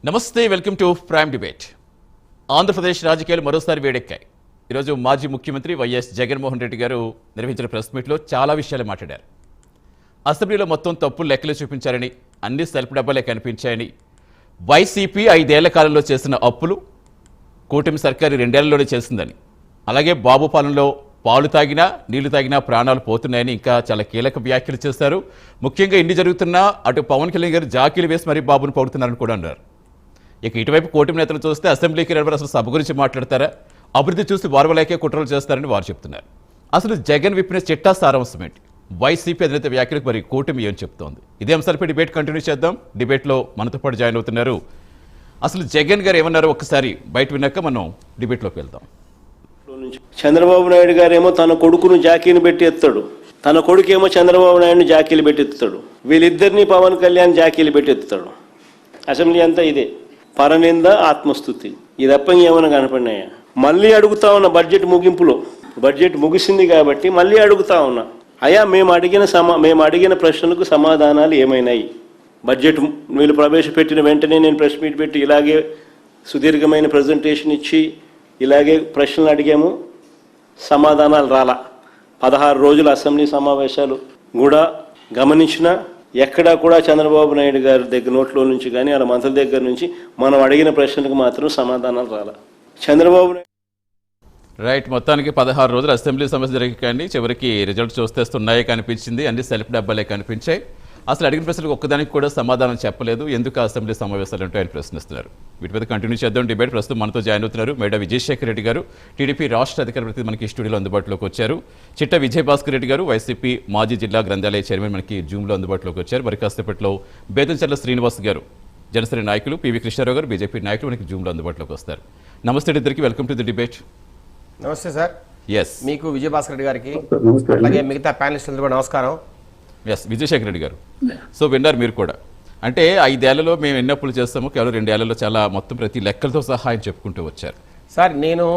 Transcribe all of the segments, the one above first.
నమస్తే, welcome to Prime debate. Andhra Pradesh రాజకీయాలు మరోసారి వేడెక్కాయి. ఈరోజు మాజీ ముఖ్యమంత్రి వైఎస్ జగన్మోహన్ రెడ్డి గారు నిర్వహించిన ప్రెస్ మీట్లో చాలా విషయాలు మాట్లాడారు. అసెంబ్లీలో మొత్తం తప్పులు లెక్కలు చూపించారని, అన్ని సెల్ఫ్ డబ్బాలే కనిపించాయని, వైసీపీ 5 ఏళ్ల కాలంలో చేసిన అప్పులు కూటమి సర్కారు 2 ఏళ్లలోనే చేసిందని, అలాగే బాబు పాలనలో పాలు తాగినా నీళ్లు తాగినా ప్రాణాలు పోతున్నాయని ఇంకా చాలా కీలక వ్యాఖ్యలు చేశారు. ముఖ్యంగా ఇన్ని జరుగుతున్నా అటు పవన్ కళ్యాణ్ గారు జాకీలు వేసి మరీ బాబును పొగుడుతున్నారని కూడా అన్నారు. ఇక ఇటువైపు కూటమి నేతలు చూస్తే అసెంబ్లీకి రావడం అసలు సభ గురించి మాట్లాడతారా, అభివృద్ధి చూసి వారవలేకే కుట్రలు చేస్తారని వారు చెప్తున్నారు. అసలు జగన్ విప్పిన చిట్టా సారాంశం ఏంటి, వైసీపీ అధినేత వ్యాఖ్యలకు మరి కూటమి ఏం చెప్తోంది? ఇదే అంశాలపై డిబేట్ కంటిన్యూ చేద్దాం. డిబేట్లో మనతో పాటు జాయిన్ అవుతున్నారు. అసలు జగన్ గారు ఏమన్నారో ఒక్కసారి బయట విన్నాక మనం డిబేట్లోకి వెళ్దాం. చంద్రబాబు నాయుడు గారేమో తన కొడుకును జాకీని పెట్టి ఎత్తాడు, తన కొడుకేమో చంద్రబాబు నాయుడుని జాకీలు పెట్టి ఎత్తుతాడు, వీళ్ళిద్దరిని పవన్ కళ్యాణ్ జాకీలు పెట్టి ఎత్తుతాడు. అసెంబ్లీ అంతా ఇదే పరనింద, ఆత్మస్తుతి, ఇది తప్ప ఏమైనా కనపడినాయా? మళ్ళీ అడుగుతా ఉన్నా, బడ్జెట్ ముగింపులో, బడ్జెట్ ముగిసింది కాబట్టి మళ్ళీ అడుగుతా ఉన్నా, అయ్యా మేము అడిగిన ప్రశ్నలకు సమాధానాలు ఏమైనాయి? బడ్జెట్ వీళ్ళు ప్రవేశపెట్టిన వెంటనే నేను ప్రెస్ మీట్ పెట్టి ఇలాగే సుదీర్ఘమైన ప్రజెంటేషన్ ఇచ్చి ఇలాగే ప్రశ్నలు అడిగాము, సమాధానాలు రాలా. 16 రోజుల అసెంబ్లీ సమావేశాలు కూడా గమనించిన ఎక్కడా కూడా చంద్రబాబు నాయుడు గారి దగ్గర నోట్లో నుంచి కానీ వాళ్ళ మంత్రుల దగ్గర నుంచి మనం అడిగిన ప్రశ్నలకు మాత్రం సమాధానాలు రాలా. చంద్రబాబు నాయుడు రైట్, మొత్తానికి 16 రోజులు అసెంబ్లీ సమస్య జరిగి చివరికి రిజల్ట్ చూస్తేస్తున్నాయే కనిపించింది, అన్ని సెల్ఫ్ డబ్బాలే కనిపించాయి. అసలు అడిగిన ప్రశ్నలకు ఒక్కదానికి కూడా సమాధానం చెప్పలేదు. ఎందుకు అసెంబ్లీ సమావేశాలు అంటే ఆయన ప్రశ్నిస్తున్నారు. వీటి మీద కంటిన్యూ చేద్దాం డిబేట్. ప్రస్తుతం మనతో జాయిన్ అవుతున్నారు మేడా విజయశేఖర రెడ్డి గారు, టీడీపీ రాష్ట్ర అధికార ప్రతినిధి మనకి స్టూడియోలో అందుబాటులోకి వచ్చారు. చిట్ట విజయభాస్కర్ రెడ్డి గారు, వైసీపీ మాజీ జిల్లా గ్రంథాలయ చైర్మన్ మనకి జూమ్లో అందుబాటులోకి వచ్చారు. మరి కాసేపట్లో బేతంచెర్ల శ్రీనివాస్ గారు, జనసేన నాయకులు, పివి కృష్ణారావు గారు, బీజేపీ నాయకులు మనకి జూమ్లో అందుబాటులోకి వస్తారు. నమస్తే ఇద్దరికి, వెల్కమ్ టు ది డిబేట్. నమస్తే సార్. ఎస్, మీకు విజయభాస్కర్ రెడ్డి గారికి అలాగే మిగతా ప్యానలిస్టులకు కూడా నమస్కారం. ఎస్, విజయశేఖర రెడ్డి గారు, సో విన్నారు మీరు కూడా. అంటే 5 ఏళ్లలో మేము ఎన్ని అప్పులు చేస్తామో కేవలం 2 ఏళ్లలో చాలా మొత్తం ప్రతి లెక్కలతో సహాయం చెప్పుకుంటూ వచ్చారు. సార్, నేను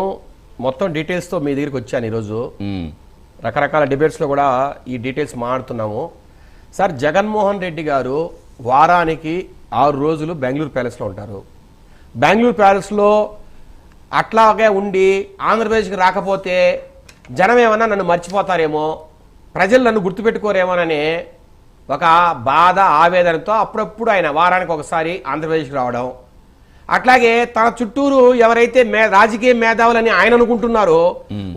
మొత్తం డీటెయిల్స్తో మీ దగ్గరికి వచ్చాను ఈరోజు. రకరకాల డిబేట్స్లో కూడా ఈ డీటెయిల్స్ మాట్లాడుతున్నాము. సార్, జగన్మోహన్ రెడ్డి గారు వారానికి 6 రోజులు బెంగళూరు ప్యాలెస్లో ఉంటారు. బెంగళూరు ప్యాలెస్లో అట్లాగే ఉండి ఆంధ్రప్రదేశ్కి రాకపోతే జనం ఏమన్నా నన్ను మర్చిపోతారేమో, ప్రజలు నన్ను గుర్తుపెట్టుకోరేమోనని ఒక బాధ, ఆవేదనతో అప్పుడప్పుడు ఆయన వారానికి ఒకసారి ఆంధ్రప్రదేశ్కి రావడం. అట్లాగే తన చుట్టూరు ఎవరైతే రాజకీయ మేధావులని ఆయన అనుకుంటున్నారో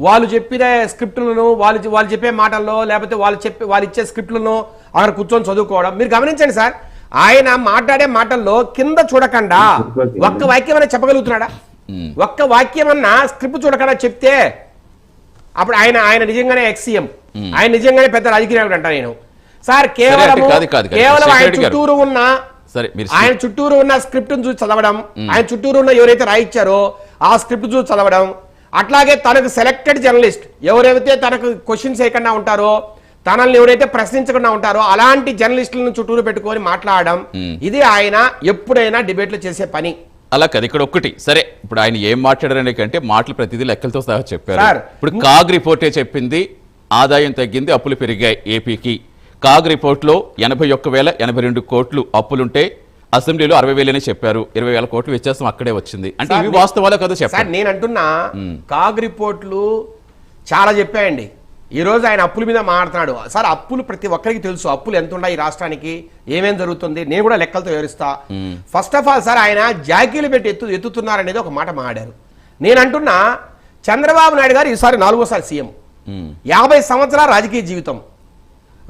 వాళ్ళు చెప్పిన స్క్రిప్టులను, వాళ్ళు చెప్పే మాటల్లో లేకపోతే వాళ్ళు ఇచ్చే స్క్రిప్టులను అక్కడ కూర్చొని చదువుకోవడం. మీరు గమనించండి సార్, ఆయన మాట్లాడే మాటల్లో కింద చూడకుండా ఒక్క వాక్యం అన్నా చెప్పగలుగుతున్నాడా? ఒక్క వాక్యం అన్నా స్క్రిప్ట్ చూడకుండా చెప్తే అప్పుడు ఆయన నిజంగానే ఎక్సీఎం, ఆయన నిజంగానే పెద్ద రాజకీయ నాయకుడు అంటా నేను. సార్, కేవలం ఆయన చుట్టూరు ఉన్న స్క్రిప్ట్ చూసి చదవడం, ఆయన చుట్టూరు ఉన్న ఎవరైతే రాయించారో ఆ స్క్రిప్ట్ చూసి చదవడం, అట్లాగే తనకు సెలెక్టెడ్ జర్నలిస్ట్ ఎవరైతే తనకు క్వశ్చన్స్ వేయకుండా ఉంటారో, తనల్ని ఎవరైతే ప్రశ్నించకుండా ఉంటారో అలాంటి జర్నలిస్టులను చుట్టూరు పెట్టుకొని మాట్లాడడం, ఇది ఆయన ఎప్పుడైనా డిబేట్లు చేసే పని. అలా కదా, ఇక్కడ ఒక్కటి సరే, ఇప్పుడు ఆయన ఏం మాట్లాడారనే కంటే మాటలు ప్రతిదీ లెక్కలతో సహా చెప్పారు. ఇప్పుడు కాగ్ రిపోర్టే చెప్పింది ఆదాయం తగ్గింది, అప్పులు పెరిగాయి ఏపీకి. కాగ్ రిపోర్ట్లో 81,082 కోట్లు అప్పులుంటే అసెంబ్లీలో 60,000 చెప్పారు. 20,000 కోట్లు వ్యత్యాసం అక్కడే వచ్చింది. అంటే ఇవి వాస్తవాలే కదా చెప్పారు. నేను అంటున్నా, కాగ్ రిపోర్ట్లు చాలా చెప్పాయండి. ఈ రోజు ఆయన అప్పుల మీద మాట్లాడుతున్నాడు. సార్, అప్పులు ప్రతి ఒక్కరికి తెలుసు, అప్పులు ఎంత ఉన్నాయి ఈ రాష్ట్రానికి, ఏమేం జరుగుతుంది, నేను కూడా లెక్కలతో వివరిస్తా. ఫస్ట్ ఆఫ్ ఆల్ సార్, ఆయన జాకీలు పెట్టి ఎత్తుతున్నారనేది ఒక మాట మాట్లాడారు. నేను అంటున్నా, చంద్రబాబు నాయుడు గారు ఈసారి 4వ సీఎం, 50 సంవత్సరాల రాజకీయ జీవితం.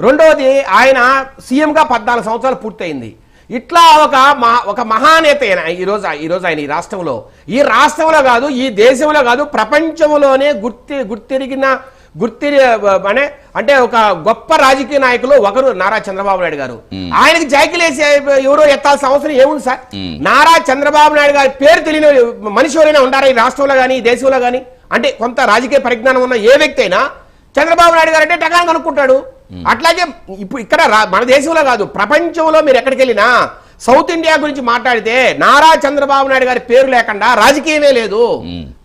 రెండవది, ఆయన సీఎంగా 14 సంవత్సరాలు పూర్తయింది. ఇట్లా ఒక మహానేత ఈరోజు ఆయన ఈ రాష్ట్రంలో కాదు, ఈ దేశంలో కాదు, ప్రపంచంలోనే అంటే ఒక గొప్ప రాజకీయ నాయకులు ఒకరు నారా చంద్రబాబు నాయుడు గారు. ఆయనకి జాకీలేసి ఎవరో ఎత్తాల్సిన అవసరం ఏముంది సార్? నారా చంద్రబాబు నాయుడు గారి పేరు తెలియని మనిషి ఎవరైనా ఉండారా ఈ రాష్ట్రంలో కానీ, ఈ దేశంలో కానీ? అంటే కొంత రాజకీయ పరిజ్ఞానం ఉన్న ఏ వ్యక్తి అయినా చంద్రబాబు నాయుడు గారు అంటే టకాన్ని కనుక్కుంటాడు. అట్లాగే ఇప్పుడు ఇక్కడ మన దేశంలో కాదు, ప్రపంచంలో మీరు ఎక్కడికి వెళ్ళినా సౌత్ ఇండియా గురించి మాట్లాడితే నారా చంద్రబాబు నాయుడు గారి పేరు లేకుండా రాజకీయమే లేదు.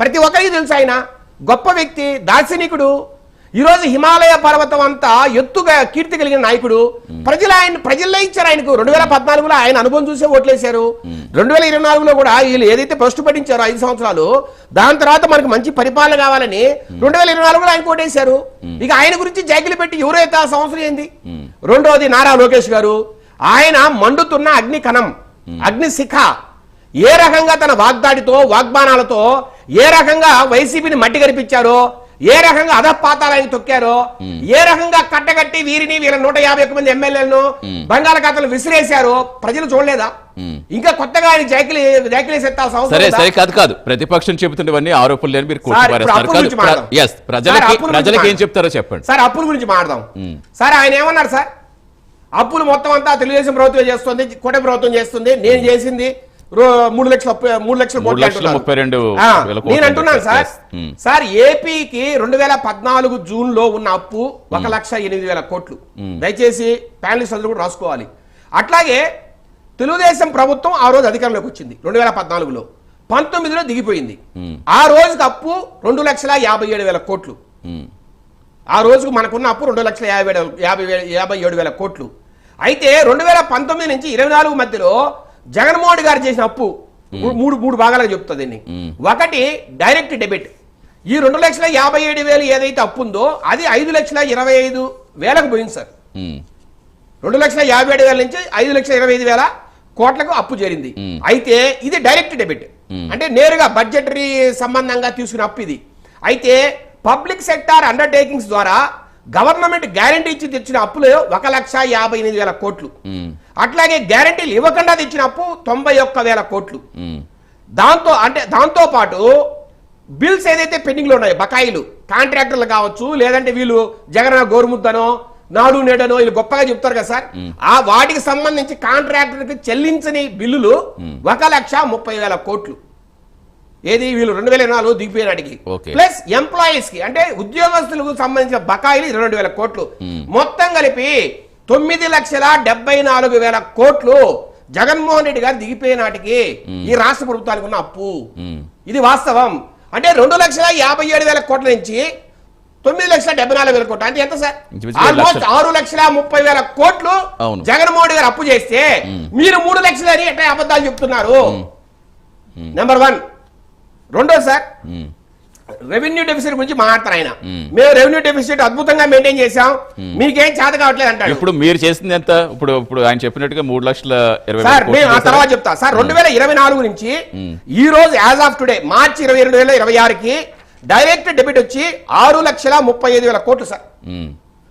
ప్రతి ఒక్కరికి తెలుసు, ఆయన గొప్ప వ్యక్తి, దార్శనికుడు. ఈ రోజు హిమాలయ పర్వతం అంతా ఎత్తుగా కీర్తి కలిగిన నాయకుడు. ప్రజల్లో ఇచ్చారు ఆయనకు. 2014లో ఆయన అనుభవం చూసే ఓట్లేశారు. 2024లో కూడా వీళ్ళు ఏదైతే ఫస్ట్ పట్టించారో 5 సంవత్సరాలు, దాని తర్వాత మనకు మంచి పరిపాలన కావాలని 2024లో ఆయన ఓటేశారు. ఇక ఆయన గురించి జాకిలు పెట్టి ఎవరైతే ఆ సంవత్సరం ఏంది. రెండోది నారా లోకేష్ గారు, ఆయన మండుతున్న అగ్ని కణం, అగ్ని శిఖ, ఏ రకంగా తన వాగ్దాడితో వాగ్బానాలతో ఏ రకంగా వైసీపీని మట్టి కనిపించారో, ఏ రకంగా అధపాతాలని తొక్కారో, ఏ రకంగా కట్టగట్టి వీరిని వీళ్ళ 151 మంది ఎమ్మెల్యేలను బంగాళాఖాతంలో విసిరేశారో ప్రజలు చూడలేదా? ఇంకా కొత్తగా ఆయన సరే కాదు ప్రతిపక్షం చెబుతున్నవన్నీ ఆరోపణలు లేని మీరు ప్రజలకు ఏం చెప్తారో చెప్పండి సార్. అప్పుల గురించి మాట్లాడదాం సార్. ఆయన ఏమన్నారు సార్? అప్పులు మొత్తం అంతా తెలుగుదేశం ప్రభుత్వం చేస్తుంది, కూటమి ప్రభుత్వం చేస్తుంది, నేను చేసింది 3 లక్షల నేను అంటున్నాను సార్. సార్ ఏపీకి 2014 జూన్ లో ఉన్న అప్పు 1,08,000 కోట్లు. దయచేసి ప్యానలిస్ట్ అందరూ కూడా రాసుకోవాలి. అట్లాగే తెలుగుదేశం ప్రభుత్వం ఆ రోజు అధికారంలోకి వచ్చింది 2014లో, 19లో దిగిపోయింది. ఆ రోజుకి అప్పు 2,57,000 కోట్లు. ఆ రోజుకు మనకున్న అప్పు 2,57,000 కోట్లు. అయితే 2019 నుంచి 24 మధ్యలో జగన్మోహన్ గారు చేసిన అప్పు మూడు భాగాలుగా చెప్తుంది. ఒకటి డైరెక్ట్ డెబిట్. ఈ 2,57,000 ఏదైతే అప్పు ఉందో అది 5,25,000 పోయింది సార్. 2,57,000 నుంచి 5,25,000 కోట్లకు అప్పు చేరింది. అయితే ఇది డైరెక్ట్ డెబిట్, అంటే నేరుగా బడ్జెటరీ సంబంధంగా తీసుకున్న అప్పు ఇది. అయితే పబ్లిక్ సెక్టార్ అండర్టేకింగ్స్ ద్వారా గవర్నమెంట్ గ్యారంటీ ఇచ్చి తెచ్చిన అప్పులు 1,58,000 కోట్లు. అట్లాగే గ్యారంటీలు ఇవ్వకుండా తెచ్చిన అప్పు 91,000 కోట్లు. దాంతో పాటు బిల్స్ ఏదైతే పెండింగ్ లో ఉన్నాయో బకాయిలు, కాంట్రాక్టర్లు కావచ్చు, లేదంటే వీళ్ళు జగన్ గోరుముద్దనో నాడు నేడనో వీళ్ళు గొప్పగా చెప్తారు కదా సార్, ఆ వాటికి సంబంధించి కాంట్రాక్టర్కి చెల్లించని బిల్లులు 1,30,000 కోట్లు. ఏది వీళ్ళు 2024 దిగిపోయినాడికి. ప్లస్ ఎంప్లాయీస్ కి అంటే ఉద్యోగస్తులకు సంబంధించిన బకాయిలు 22,000 కోట్లు. మొత్తం కలిపి 9,74,000 కోట్లు జగన్మోహన్ రెడ్డి గారు దిగిపోయే నాటికి ఈ రాష్ట్ర ప్రభుత్వానికి ఉన్న అప్పు. ఇది వాస్తవం. అంటే 2,57,000 కోట్ల నుంచి 9,74,000 కోట్లు అంటే ఎంత సార్? ఆల్మోస్ట్ 6,30,000 కోట్లు జగన్మోహన్ గారు అప్పు చేస్తే మీరు 3 లక్షలు అని ఎట్లా అబద్ధాలు చెప్తున్నారు? నెంబర్ 1. రెండోది సార్, రెవెన్యూ డెఫిసిట్ గురించి మాట్లాడతారు ఆయన. మేము రెవెన్యూ డెఫిసిట్ అద్భుతంగా మెయింటైన్ చేశాం, మీకేం చేత కావట్లేదు అంటారు. ఇప్పుడు మీరు చేసింది ఎంత? ఇప్పుడు ఆయన చెప్పినట్టుగా 3,20,000 సార్. మేము ఆ తర్వాత చెప్తా సార్. 2024 నుంచి ఈ రోజు యాజ్ ఆఫ్ టుడే మార్చి 2026కి డైరెక్ట్ డెబిట్ వచ్చి 6,35,000 కోట్లు సార్.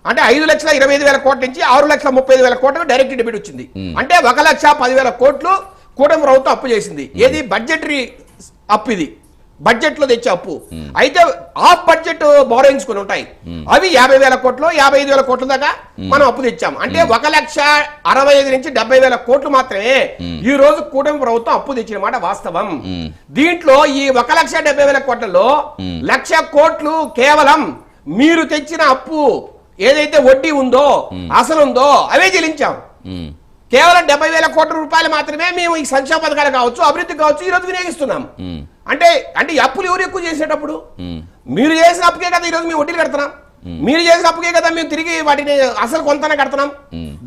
అంటే 5,25,000 కోట్ల నుంచి 6,35,000 కోట్లకు డైరెక్ట్ డెబిట్ వచ్చింది. అంటే 1,10,000 కోట్లు కూటమి ప్రభుత్వం అప్పు చేసింది. ఏది బడ్జెటరీ అప్పు, ఇది బడ్జెట్ లో తెచ్చే అప్పు. అయితే ఆఫ్ బడ్జెట్ బారోయింగ్స్ కొన్ని ఉంటాయి, అవి 50,000 కోట్లు 55,000 కోట్ల దాకా మనం అప్పు తెచ్చాం. అంటే 1,65,000 నుంచి 70,000 కోట్లు మాత్రమే ఈ రోజు కూటమి ప్రభుత్వం అప్పు తెచ్చిన మాట వాస్తవం. దీంట్లో ఈ 1,70,000 కోట్లలో 1,00,000 కోట్లు కేవలం మీరు తెచ్చిన అప్పు ఏదైతే వడ్డీ ఉందో అసలు ఉందో అవే చెల్లించాం. కేవలం 70,000 కోట్ల రూపాయలు మాత్రమే మేము ఈ సంక్షేమ పథకాలు కావచ్చు, అభివృద్ధి కావచ్చు ఈ రోజు వినియోగిస్తున్నాం. అంటే ఈ అప్పులు ఎవరు ఎక్కువ చేసేటప్పుడు? మీరు చేసిన అప్పుకే కదా ఈ రోజు మేము వడ్డీలు కడుతున్నాం, మీరు చేసిన అప్పుకే కదా మేము తిరిగి వాటిని అసలు కొంతనే కడుతున్నాం.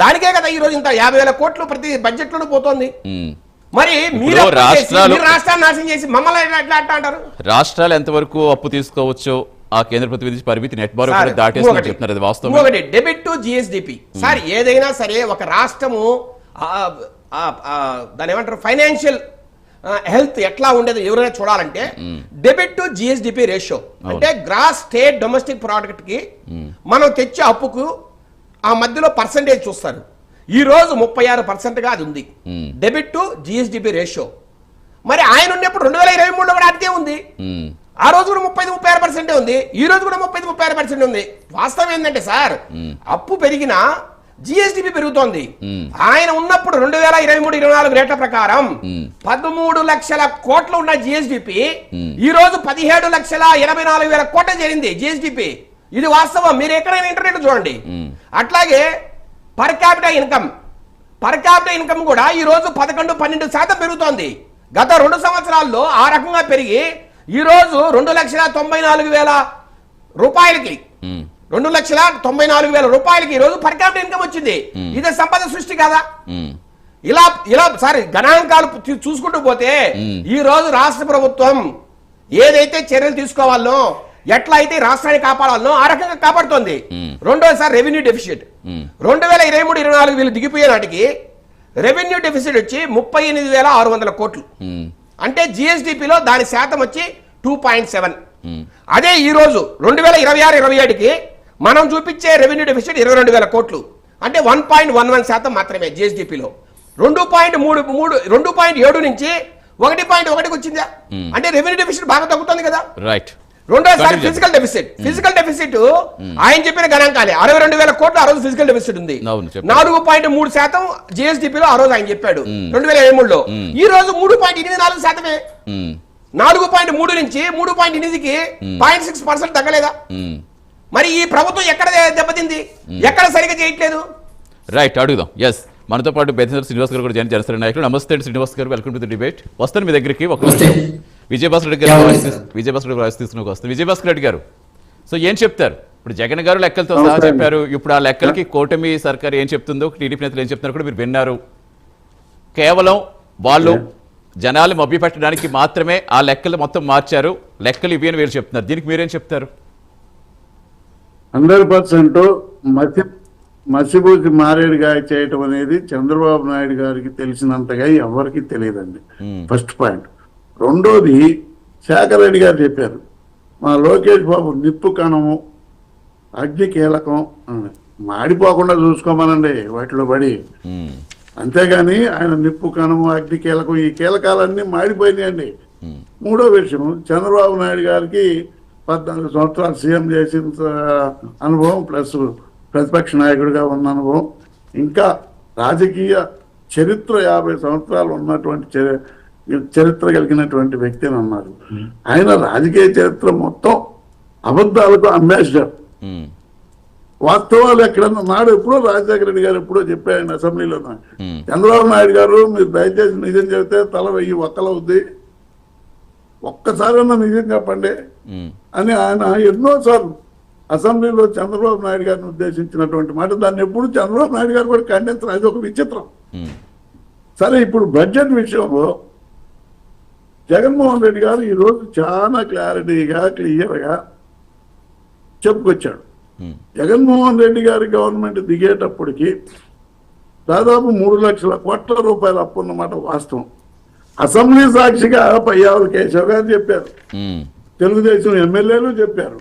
దానికే కదా ఈ రోజు ఇంత 50,000 కోట్లు ప్రతి బడ్జెట్ లోనూ పోతుంది. మరి మీరు రాష్ట్రాన్ని నాశనం చేసి మమ్మల్ని ఎట్లా అంటారు? రాష్ట్రాలు ఎంతవరకు అప్పు తీసుకోవచ్చు ఆ కేంద్ర ప్రతినిధి పరిమితి నెట్ బారో దాటేస్తున్నారు చెప్తున్నారు. అది వాస్తవం. ఒకటి డెబిట్ టు జిఎస్డిపి. సార్ ఏదైనా సరే ఒక రాష్ట్రము దాని ఏమంటారు ఫైనాన్షియల్ హెల్త్ ఎట్లా ఉండేది ఎవరైనా చూడాలంటే డెబిట్ టు జిఎస్డిపి రేషియో అంటే గ్రాస్ స్టేట్ డొమెస్టిక్ ప్రోడక్ట్ కి మనం తెచ్చే అప్పుకు ఆ మధ్యలో పర్సెంటేజ్ చూస్తారు. ఈ రోజు 36% అది ఉంది డెబిట్ టు జిఎస్డిపి రేషియో. మరి ఆయన ఉన్నప్పుడు 2023లో కూడా అదే ఉంది. ఆ రోజు కూడా 35-36% ఉంది, ఈ రోజు కూడా 35-36% ఉంది. వాస్తవం ఏంటంటే సార్ అప్పు పెరిగినా జిఎస్డిపి పెరుగుతోంది. ఆయన ఉన్నప్పుడు 2023-24 రేట్ల ప్రకారం 13 లక్షల కోట్లు ఉన్న జిఎస్డిపి ఈ రోజు 17,84,000 కోట్ల చేరింది జిఎస్డిపి. ఇది వాస్తవం. మీరు ఎక్కడైనా ఇంటర్నెట్ చూడండి. అట్లాగే పర్ క్యాపిటల్ ఇన్కమ్ కూడా ఈ రోజు 11-12% పెరుగుతోంది. గత 2 సంవత్సరాల్లో ఆ రకంగా పెరిగి ఈ రోజు 2,94,000 రూపాయలకి 2,94,000 రూపాయలకి ఈ రోజు పర్ క్యాపిటల్ ఇన్కమ్ వచ్చింది. ఇదే సంపద సృష్టి కాదా? ఇలా సారీ గణాంకాలు చూసుకుంటూ పోతే ఈ రోజు రాష్ట్ర ప్రభుత్వం ఏదైతే చర్యలు తీసుకోవాలో, ఎట్లా అయితే రాష్ట్రాన్ని కాపాడాలో ఆ రకంగా కాపాడుతోంది. రెండోసారి రెవెన్యూ డెఫిసిట్ 2023-24 వీళ్ళు దిగిపోయే నాటికి రెవెన్యూ డెఫిసిట్ వచ్చి 38,600 కోట్లు. అంటే జిఎస్డిపిలో దాని శాతం వచ్చి 2.7. అదే ఈ రోజు 2026-27కి మనం చూపించే రెవెన్యూ డెఫిసిట్ 22,000 కోట్లు. అంటే 1.11% మాత్రమే జిఎస్డిపిలో. 2.7 నుంచి 1.1కి వచ్చిందా? అంటే రెవెన్యూ డెఫిసిట్ బాగా తగ్గుతుంది కదా. రైట్. రెండోసారి ఫిజికల్ డెఫిసిట్ ఆయన చెప్పిన గణాంకాలే 62,000 కోట్లు ఆ రోజు ఫిజికల్ డెఫిసిట్ ఉంది. 4.3% జిఎస్డిపిలో ఆ రోజు ఆయన చెప్పాడు 2023లో. ఈ రోజు 3.84%. 4.3 నుంచి 3.8కి 0.6% తగ్గలేదా? మరి ఈ ప్రభుత్వం ఎక్కడ దెబ్బతింది? ఎక్కడ సరిగ్గా చేయట్లేదు? రైట్, అడుగుదాం. ఎస్, మనతో పాటు బెదినర్ శ్రీనివాస్ గారు కూడా జాయిన్ చేస్తారు. నాయకులు నమస్తే అండి. శ్రీనివాస్ గారు, వెల్కమ్ టు ది డిబేట్. వస్తాను మీ దగ్గరికి. ఒక విజయభాస్కర్ రెడ్డి గారు వాయిస్ తీసుకుని వస్తాను. విజయభాస్కర్ రెడ్డి గారు, సో ఏం చెప్తారు? ఇప్పుడు జగన్ గారు లెక్కలతో సహా చెప్పారు. ఇప్పుడు ఆ లెక్కలకి కూటమి సర్కారు ఏం చెప్తుందో, టీడీపీ నేతలు ఏం చెప్తున్నారు కూడా మీరు విన్నారు. కేవలం వాళ్ళు జనాలు మభ్యపెట్టడానికి మాత్రమే ఆ లెక్కలు మొత్తం మార్చారు, లెక్కలు ఇవి అని వీరు చెప్తున్నారు. దీనికి మీరేం చెప్తారు? 100% మసిబూసి మారేడుగా చేయటం అనేది చంద్రబాబు నాయుడు గారికి తెలిసినంతగా ఎవరికి తెలియదండి. First point. రెండోది, శేఖర్ రెడ్డి గారు చెప్పారు, మా లోకేష్ బాబు నిప్పు కణము అగ్ని కీలకం మాడిపోకుండా చూసుకోమనండి వాటిలో పడి. అంతేగాని ఆయన నిప్పు కణము అగ్ని కీలకం ఈ కీలకాలన్నీ మాడిపోయినాయండి. మూడో విషయం, చంద్రబాబు నాయుడు గారికి 14 సంవత్సరాలు సీఎం చేసిన అనుభవం ప్లస్ ప్రతిపక్ష నాయకుడిగా ఉన్న అనుభవం, ఇంకా రాజకీయ చరిత్ర 50 సంవత్సరాలు ఉన్నటువంటి చరిత్ర కలిగినటువంటి వ్యక్తి అని అన్నారు. ఆయన రాజకీయ చరిత్ర మొత్తం అబద్ధాలకు అంబాసిడర్. వాస్తవాలు ఎక్కడన్నా నాడు ఎప్పుడో రాజశేఖర రెడ్డి గారు ఎప్పుడో చెప్పారు అసెంబ్లీలో, చంద్రబాబు నాయుడు గారు మీరు దయచేసి నిజం చెబితే తల 1000 ఒక్కలవుద్ది, ఒక్కసారన్నా నిజం చెప్పండి అని ఆయన ఎన్నోసార్లు అసెంబ్లీలో చంద్రబాబు నాయుడు గారిని ఉద్దేశించినటువంటి మాట. దాన్ని ఎప్పుడు చంద్రబాబు నాయుడు గారు కూడా ఖండించరు. అది ఒక విచిత్రం. సరే, ఇప్పుడు బడ్జెట్ విషయంలో జగన్మోహన్ రెడ్డి గారు ఈరోజు చాలా క్లారిటీగా క్లియర్గా చెప్పుకొచ్చాడు. జగన్మోహన్ రెడ్డి గారి గవర్నమెంట్ దిగేటప్పటికి దాదాపు 3 లక్షల కోట్ల రూపాయలు అప్పు ఉన్నమాట వాస్తవం. అసెంబ్లీ సాక్షిగా పయ్యావుల కేశవ్ గారు చెప్పారు, తెలుగుదేశం ఎమ్మెల్యేలు చెప్పారు.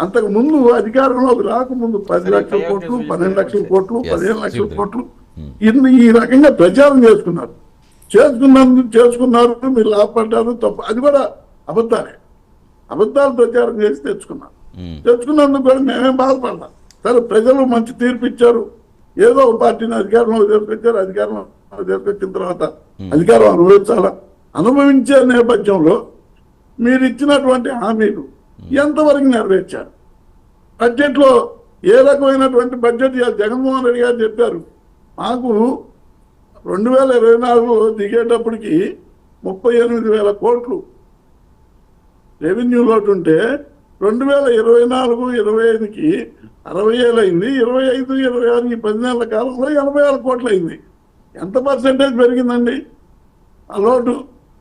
అంతకు ముందు అధికారంలోకి రాకముందు 10 లక్షల కోట్లు, 12 లక్షల కోట్లు, 15 లక్షల కోట్లు ఈ రకంగా ప్రచారం చేసుకున్నారు. మీరు లాభపడ్డారు తప్ప, అది కూడా అబద్ధాలే. అబద్ధాలు ప్రచారం చేసి తెచ్చుకున్నందుకు కూడా మేమేం బాధపడ్డాం. సరే, ప్రజలు మంచి తీర్పు ఇచ్చారు. ఏదో ఒక పార్టీని అధికారంలో తీసుకొచ్చారు. అధికారంలో తీసుకొచ్చిన తర్వాత అధికారం అనుభవించాలా? అనుభవించే నేపథ్యంలో మీరు ఇచ్చినటువంటి హామీలు ఎంతవరకు నెరవేర్చారు? బడ్జెట్లో ఏ రకమైనటువంటి బడ్జెట్ జగన్మోహన్ రెడ్డి గారు చెప్పారు, మాకు 2024లో దిగేటప్పటికి 38,000 కోట్లు రెవెన్యూ లోటు ఉంటే 2024-25కి 60,000 అయింది. 25-26 ఈ 10 నెలల కాలంలో 80,000 కోట్లు అయింది. ఎంత పర్సెంటేజ్ పెరిగిందండి ఆ లోటు?